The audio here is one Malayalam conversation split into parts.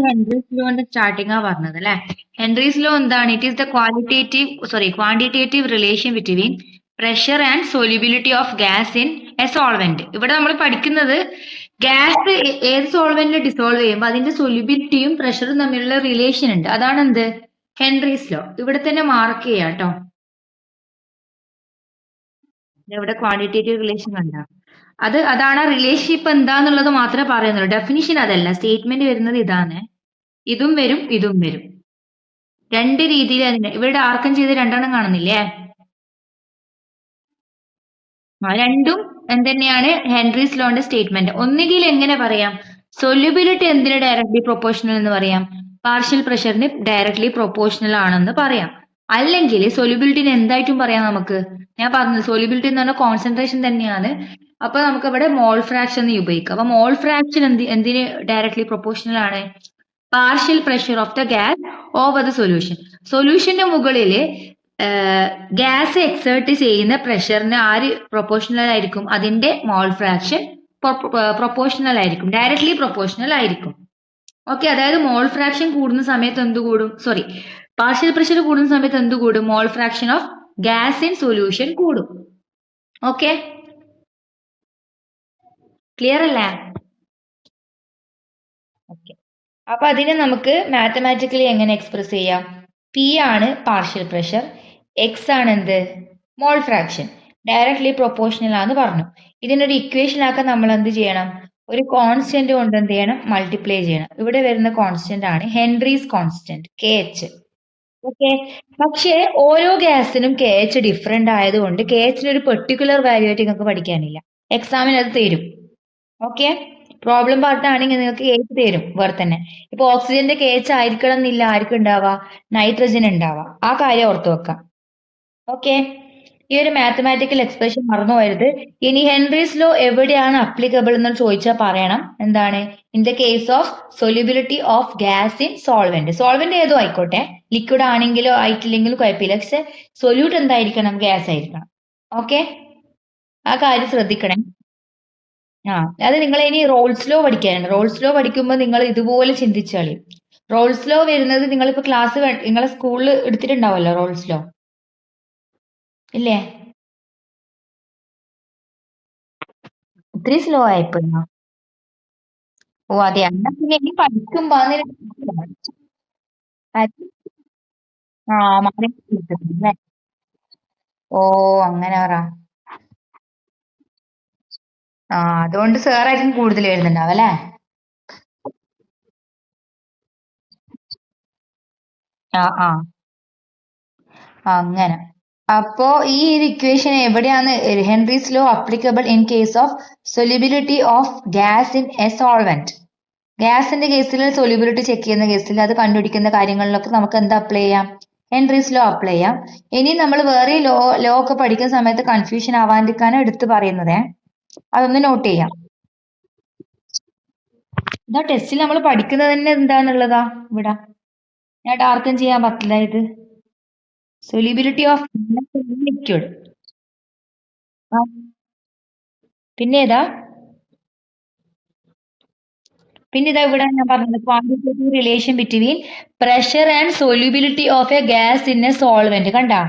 ഹെൻറീസ് ലോന്റെ സ്റ്റാർട്ടിംഗ് ആ പറഞ്ഞത് അല്ലെ. ഹെൻറീസ് ലോ എന്താണ്? It is the quantitative relation between pressure and solubility of gas in a solvent. ഇവിടെ നമ്മൾ പഠിക്കുന്നത് ഗ്യാസ് ഏത് സോൾവെന്റിൽ ഡിസോൾവ് ചെയ്യുമ്പോൾ അതിന്റെ സൊല്യൂബിലിറ്റിയും പ്രഷറും തമ്മിലുള്ള റിലേഷൻ ഉണ്ട്. അതാണ് എന്ത്? Henry's law. ഇവിടെ തന്നെ മാർക്ക് ചെയ്യാം കേട്ടോ. ഇവിടെ ക്വാണ്ടിറ്റേറ്റീവ് റിലേഷൻ കണ്ട അതാണ് റിലേഷൻഷിപ്പ് എന്താന്നുള്ളത് മാത്രമേ പറയുന്നുള്ളൂ. ഡെഫിനിഷൻ അതല്ല. സ്റ്റേറ്റ്മെന്റ് വരുന്നത് ഇതാണ്. ഇതും വരും ഇതും വരും. രണ്ട് രീതിയിൽ തന്നെ. ഇവിടെ ആർക്കം ചെയ്ത് രണ്ടെണ്ണം കാണുന്നില്ലേ? രണ്ടും എന്തുതന്നെയാണ് ഹെൻറീസ് ലോന്റെ സ്റ്റേറ്റ്മെന്റ്. ഒന്നുകിൽ എങ്ങനെ പറയാം? സൊല്യൂബിലിറ്റി എന്തിന് ഡയറക്ട്ലി പ്രൊപ്പോർഷണൽ എന്ന് പറയാം? പാർഷ്യൽ പ്രഷറിന് ഡയറക്ട്ലി പ്രൊപ്പോർഷണൽ ആണെന്ന് പറയാം. അല്ലെങ്കിൽ സൊല്യൂബിലിറ്റിന് എന്തായിട്ടും പറയാം നമുക്ക്. ഞാൻ പറഞ്ഞു സൊല്യൂബിലിറ്റി എന്ന് പറഞ്ഞാൽ കോൺസെൻട്രേഷൻ തന്നെയാണ്. അപ്പൊ നമുക്ക് ഇവിടെ മോൾ ഫ്രാക്ഷൻ എന്ന് ഉപയോഗിക്കാം. അപ്പൊ മോൾ ഫ്രാക്ഷൻ എന്തിന് ഡയറക്ട്ലി പ്രൊപ്പോർഷണൽ ആണ്? Partial pressure of the gas over the solution. സൊല്യൂഷന്റെ മുകളില് ഗ്യാസ് എക്സേർട്ട് ചെയ്യുന്ന പ്രഷറിന് ആര് പ്രൊപ്പോർഷണൽ ആയിരിക്കും? അതിന്റെ മോൾ ഫ്രാക്ഷൻ പ്രൊപ്പോർഷണൽ ആയിരിക്കും, ഡയറക്ട്ലി പ്രൊപ്പോർഷണൽ ആയിരിക്കും. ഓക്കെ, അതായത് മോൾ ഫ്രാക്ഷൻ കൂടുന്ന സമയത്ത് എന്ത് കൂടും? സോറി, പാർഷ്യൽ പ്രഷർ കൂടുന്ന സമയത്ത് എന്ത് കൂടും? Mole fraction of gas in solution കൂടും. ഓക്കെ, ക്ലിയർ അല്ലേ? ഓക്കെ, അപ്പൊ അതിനെ നമുക്ക് മാത്തമാറ്റിക്കലി എങ്ങനെ എക്സ്പ്രസ് ചെയ്യാം? പി ആണ് പാർഷ്യൽ പ്രഷർ, എക്സ് ആണ് എന്ത്? മോൾ ഫ്രാക്ഷൻ, ഡയറക്ട്ലി പ്രൊപ്പോർഷണൽ ആണെന്ന് പറഞ്ഞു. ഇതിനൊരു ഇക്വേഷൻ ആക്കാൻ നമ്മൾ എന്ത് ചെയ്യണം? ഒരു കോൺസ്റ്റന്റ് കൊണ്ട് എന്ത് ചെയ്യണം? മൾട്ടിപ്ലൈ ചെയ്യണം. ഇവിടെ വരുന്ന കോൺസ്റ്റന്റ് ആണ് Henry's constant, K H. Okay, പക്ഷേ ഓരോ ഗ്യാസിനും കെ എച്ച് ഡിഫറെന്റ് ആയതുകൊണ്ട് കെ എച്ചിന് ഒരു പെർട്ടിക്കുലർ വാല്യൂ ആയിട്ട് നിങ്ങൾക്ക് പഠിക്കാനില്ല. എക്സാമിന് അത് തരും. ഓക്കെ, പ്രോബ്ലം പാർട്ടാണെങ്കിൽ നിങ്ങൾക്ക് കെ എച്ച് തരും വേറെ തന്നെ. ഇപ്പൊ ഓക്സിജന്റെ കെ എച്ച് ആയിരിക്കണം എന്നില്ല ആർക്കും ഉണ്ടാവുക, നൈട്രജൻ ഉണ്ടാവുക. ആ കാര്യം ഓർത്ത് വെക്കാം. ഓക്കെ, ഈ ഒരു മാത്തമാറ്റിക്കൽ എക്സ്പ്രഷൻ മറന്നു പോയത്. ഇനി ഹെൻറീസ് ലോ എവിടെയാണ് അപ്ലിക്കബിൾ എന്ന് ചോദിച്ചാൽ പറയണം എന്താണ്? In the case of solubility of gas in solvent. Solvent ഏതോ ആയിക്കോട്ടെ, ലിക്വിഡ് ആണെങ്കിലോ ആയിട്ടില്ലെങ്കിലും കുഴപ്പമില്ല. പക്ഷെ സൊല്യൂട്ട് എന്തായിരിക്കണം? ഗ്യാസ് ആയിരിക്കണം. ഓക്കെ, ആ കാര്യം ശ്രദ്ധിക്കണേ. അത് നിങ്ങൾ ഇനി റോൾസ് ലോ പഠിക്കാനുണ്ട്. റോൾസ് ലോ പഠിക്കുമ്പോൾ നിങ്ങൾ ഇതുപോലെ ചിന്തിച്ചു കളയും. റോൾസ് ലോ വരുന്നത് നിങ്ങളിപ്പോ ക്ലാസ് നിങ്ങളെ സ്കൂളിൽ എടുത്തിട്ടുണ്ടാവുമല്ലോ റോൾസ് ലോ, ഇല്ലേ? ഇത്രയും സ്ലോ ആയിപ്പോയോ? ഓ അതെ, എന്നാ പിന്നെ ഇനി പഠിക്കുമ്പോ ആ മാറി കിട്ടും. ഓ അങ്ങനെ പറ. അതുകൊണ്ട് സാറായിരിക്കും കൂടുതൽ എഴുതുന്നുണ്ടാവും അല്ലേ? ആ ആ അങ്ങനെ. അപ്പോ ഈ ഒരു ഇക്വേഷൻ എവിടെയാണ് Henry's law applicable? In case of solubility of gas in a solvent. ഗ്യാസിന്റെ കേസിൽ സൊല്യൂബിലിറ്റി ചെക്ക് ചെയ്യുന്ന കേസിൽ അത് കണ്ടുപിടിക്കുന്ന കാര്യങ്ങളിലൊക്കെ നമുക്ക് എന്താ അപ്ലൈ ചെയ്യാം? ഹെൻറീസ് ലോ അപ്ലൈ ചെയ്യാം. ഇനി നമ്മൾ വേറെ ലോ ഒക്കെ പഠിക്കുന്ന സമയത്ത് കൺഫ്യൂഷൻ ആവാണ്ടിരിക്കാനാണ് എടുത്ത് പറയുന്നത്. അതൊന്ന് നോട്ട് ചെയ്യാം. ഇതാ ടെസ്റ്റിൽ നമ്മൾ പഠിക്കുന്നത് തന്നെ എന്താന്നുള്ളതാ ഇവിടെ. ഞാൻ ആർക്കും ചെയ്യാൻ പറ്റില്ല ഇത്. Solubility of liquid. പിന്നെ ഏതാ? പിന്നെ ഇതാ ഇവിടെ ഞാൻ പറഞ്ഞത് quantitative relation between pressure and solubility of A gas in a solvent. കണ്ടാ?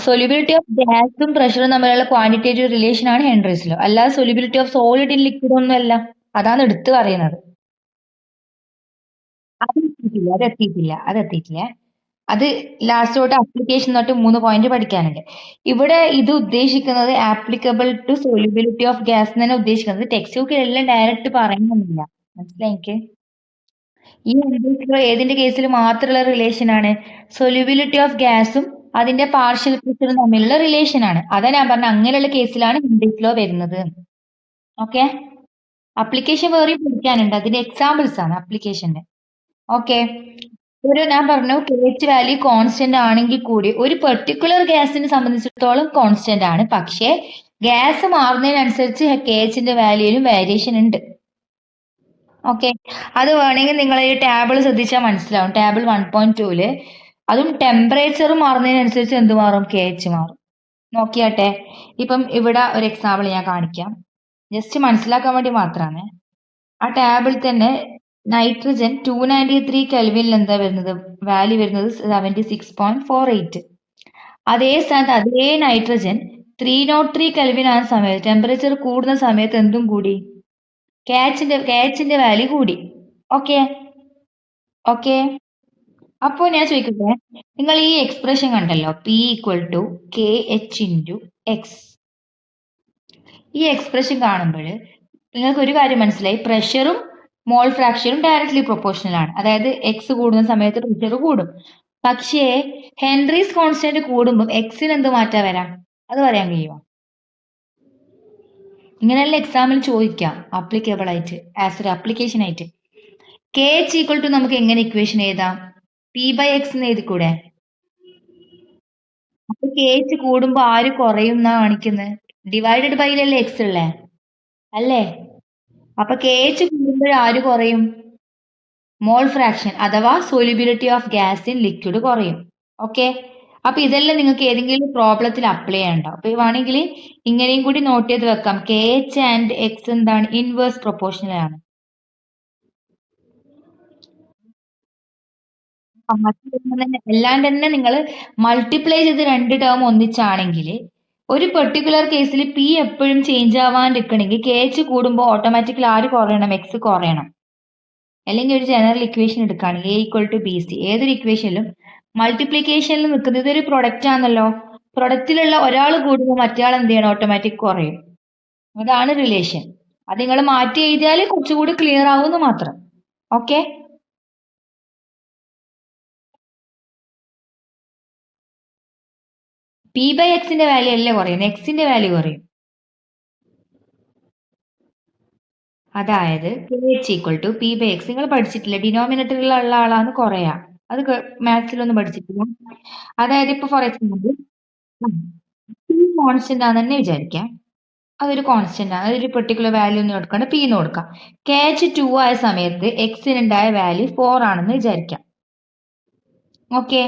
സൊല്യൂബിലിറ്റി ഓഫ് ഗ്യാസും പ്രഷറും തമ്മിലുള്ള ക്വാണ്ടിറ്റേറ്റീവ് റിലേഷൻ ആണ് ഹെൻറീസ് ലോ. അല്ലാതെ solubility of solid in liquid ഒന്നും അല്ല. അതാണ് എടുത്തു പറയുന്നത്. അതെത്തിയിട്ടില്ല. അത് ലാസ്റ്റ് തൊട്ട് അപ്ലിക്കേഷൻ തൊട്ട് 3 പോയിന്റ് പഠിക്കാനുണ്ട്. ഇവിടെ ഇത് ഉദ്ദേശിക്കുന്നത് applicable to solubility of gas തന്നെ ഉദ്ദേശിക്കുന്നത്. ടെക്സ്റ്റ് ബുക്കിൽ എല്ലാം ഡയറക്റ്റ് പറയുന്നില്ല. മനസ്സിലായി എനിക്ക്? ഈ ഹെൻറീസ് ലോ ഏതിന്റെ കേസിൽ മാത്രമുള്ള റിലേഷൻ ആണ്? സൊല്യൂബിലിറ്റി ഓഫ് ഗ്യാസും അതിന്റെ പാർഷ്യൽ പ്രഷറും തമ്മിലുള്ള റിലേഷൻ ആണ്. അതാ ഞാൻ പറഞ്ഞ അങ്ങനെയുള്ള കേസിലാണ് ഹെൻറീസ് ലോ വരുന്നത്. ഓക്കെ, അപ്ലിക്കേഷൻ വേറെയും പഠിക്കാനുണ്ട്. അതിന്റെ എക്സാമ്പിൾസ് ആണ് അപ്ലിക്കേഷന്റെ. ഓക്കെ, ഞാൻ പറഞ്ഞു കെ എച്ച് വാല്യൂ കോൺസ്റ്റന്റ് ആണെങ്കിൽ കൂടി ഒരു പെർട്ടിക്കുലർ ഗ്യാസിനെ സംബന്ധിച്ചിടത്തോളം കോൺസ്റ്റന്റ് ആണ്. പക്ഷേ ഗ്യാസ് മാറുന്നതിനനുസരിച്ച് കെ എച്ചിന്റെ വാല്യൂയിലും വേരിയേഷൻ ഉണ്ട്. ഓക്കെ, അത് വേണമെങ്കിൽ നിങ്ങൾ ഈ ടേബിൾ ശ്രദ്ധിച്ചാൽ മനസ്സിലാവും. ടേബിൾ 1.2 അതും ടെമ്പറേച്ചർ മാറുന്നതിനനുസരിച്ച് എന്ത് മാറും? കെ എച്ച് മാറും. നോക്കിയാട്ടെ, ഇപ്പം ഇവിടെ ഒരു എക്സാമ്പിൾ ഞാൻ കാണിക്കാം. ജസ്റ്റ് മനസ്സിലാക്കാൻ വേണ്ടി മാത്രമാണ്. ആ ടേബിൾ തന്നെ നൈട്രജൻ 293 കെൽവിനിൽ എന്താ വരുന്നത്? വാല്യൂ വരുന്നത് 76.48. അതേ സ്ഥാനത്ത് അതേ നൈട്രജൻ 303 കെൽവിൻ ആകുന്ന സമയത്ത് ടെമ്പറേച്ചർ കൂടുന്ന സമയത്ത് എന്തും കൂടി? KHന്റെ വാല്യൂ കൂടി. ഓക്കെ ഓക്കെ അപ്പോൾ ഞാൻ ചോദിക്കട്ടെ, നിങ്ങൾ ഈ എക്സ്പ്രഷൻ കണ്ടല്ലോ, P = KH × X. ഈ എക്സ്പ്രഷൻ കാണുമ്പോൾ നിങ്ങൾക്ക് ഒരു കാര്യം മനസ്സിലായി, പ്രഷറും മോൾ ഫ്രാക്ഷനും ഡയറക്ട്ലി പ്രൊപ്പോർഷണൽ ആണ്. അതായത് എക്സ് കൂടുന്ന സമയത്ത് പ്രഷർ കൂടും. പക്ഷേ ഹെൻറീസ് കോൺസ്റ്റന്റ് കൂടുമ്പോൾ എക്സിന് എന്ത് മാറ്റാ വരാം? അത് പറയാൻ കഴിയുമോ? ഇങ്ങനെയല്ല എക്സാമിൽ ചോദിക്കാം, ആപ്ലിക്കബിൾ ആയിട്ട്, ആസ് ഒരു ആപ്ലിക്കേഷൻ ആയിട്ട്. KH = നമുക്ക് എങ്ങനെ ഇക്വേഷൻ എഴുതാം? P/X എന്ന് എഴുതിക്കൂടെ? അപ്പൊ KH കൂടുമ്പോ ആര് കുറയും എന്നാ കാണിക്കുന്നത്? ഡിവൈഡഡ് ബൈയിലല്ലേ എക്സ് ഉള്ളേ, അല്ലേ? അപ്പൊ KH കൂടുമ്പോൾ ആര് കുറയും? മോൾ ഫ്രാക്ഷൻ അഥവാ solubility of gas in liquid കുറയും. ഓക്കെ, അപ്പൊ ഇതെല്ലാം നിങ്ങൾക്ക് ഏതെങ്കിലും പ്രോബ്ലത്തിൽ അപ്ലൈ ചെയ്യണ്ടാവും. അപ്പൊ വേണമെങ്കിൽ ഇങ്ങനെയും കൂടി നോട്ട് ചെയ്ത് വെക്കാം. KH ആൻഡ് എക്സ് എന്താണ്? ഇൻവേഴ്സ് പ്രൊപ്പോർഷണൽ ആണ്. അല്ലാണ്ട് തന്നെ നിങ്ങൾ മൾട്ടിപ്ലൈ ചെയ്ത് രണ്ട് ടേം ഒന്നിച്ചാണെങ്കിൽ ഒരു പെർട്ടിക്കുലർ കേസിൽ P എപ്പോഴും ചേഞ്ച് ആവാണ്ടിരിക്കണമെങ്കിൽ KH കൂടുമ്പോൾ ഓട്ടോമാറ്റിക്കലി ആര് കുറയണം? എക്സ് കുറയണം. അല്ലെങ്കിൽ ഒരു ജനറൽ ഇക്വേഷൻ എടുക്കുകയാണെങ്കിൽ A = BC, ഏതൊരു ഇക്വേഷനിലും മൾട്ടിപ്ലിക്കേഷനിൽ നിൽക്കുന്നത് ഇതൊരു പ്രൊഡക്റ്റ് ആണല്ലോ. പ്രൊഡക്റ്റിലുള്ള ഒരാൾ കൂടുമ്പോൾ മറ്റേയാൾ എന്ത് ചെയ്യണം? ഓട്ടോമാറ്റിക് കുറയും. അതാണ് റിലേഷൻ. അത് നിങ്ങൾ മാറ്റി എഴുതിയാൽ കുറച്ചുകൂടി ക്ലിയർ ആവുമെന്ന് മാത്രം. ഓക്കെ, P/Xന്റെ വാല്യൂ അല്ലേ കുറയും, എക്സിന്റെ വാല്യൂ കുറയും. അതായത് KH = P/X. നിങ്ങൾ പഠിച്ചിട്ടില്ല, ഡിനോമിനേറ്ററിലുള്ള ആളാണ് കുറയാ. അത് മാത്സിലൊന്നും പഠിച്ചിട്ടില്ല. അതായത് ഇപ്പൊ ഫോർ എക്സാമ്പിൾ P കോൺസ്റ്റന്റ് ആണെന്ന് തന്നെ വിചാരിക്കാം. അതൊരു കോൺസ്റ്റന്റ് ആണ്, അതൊരു പെർട്ടിക്കുലർ വാല്യൂ ഒന്നും എടുക്കാണ്ട് P എന്ന് കൊടുക്കാം. KH 2 ആയ സമയത്ത് എക്സിനുണ്ടായ വാല്യൂ 4 ആണെന്ന് വിചാരിക്കാം. ഓക്കെ,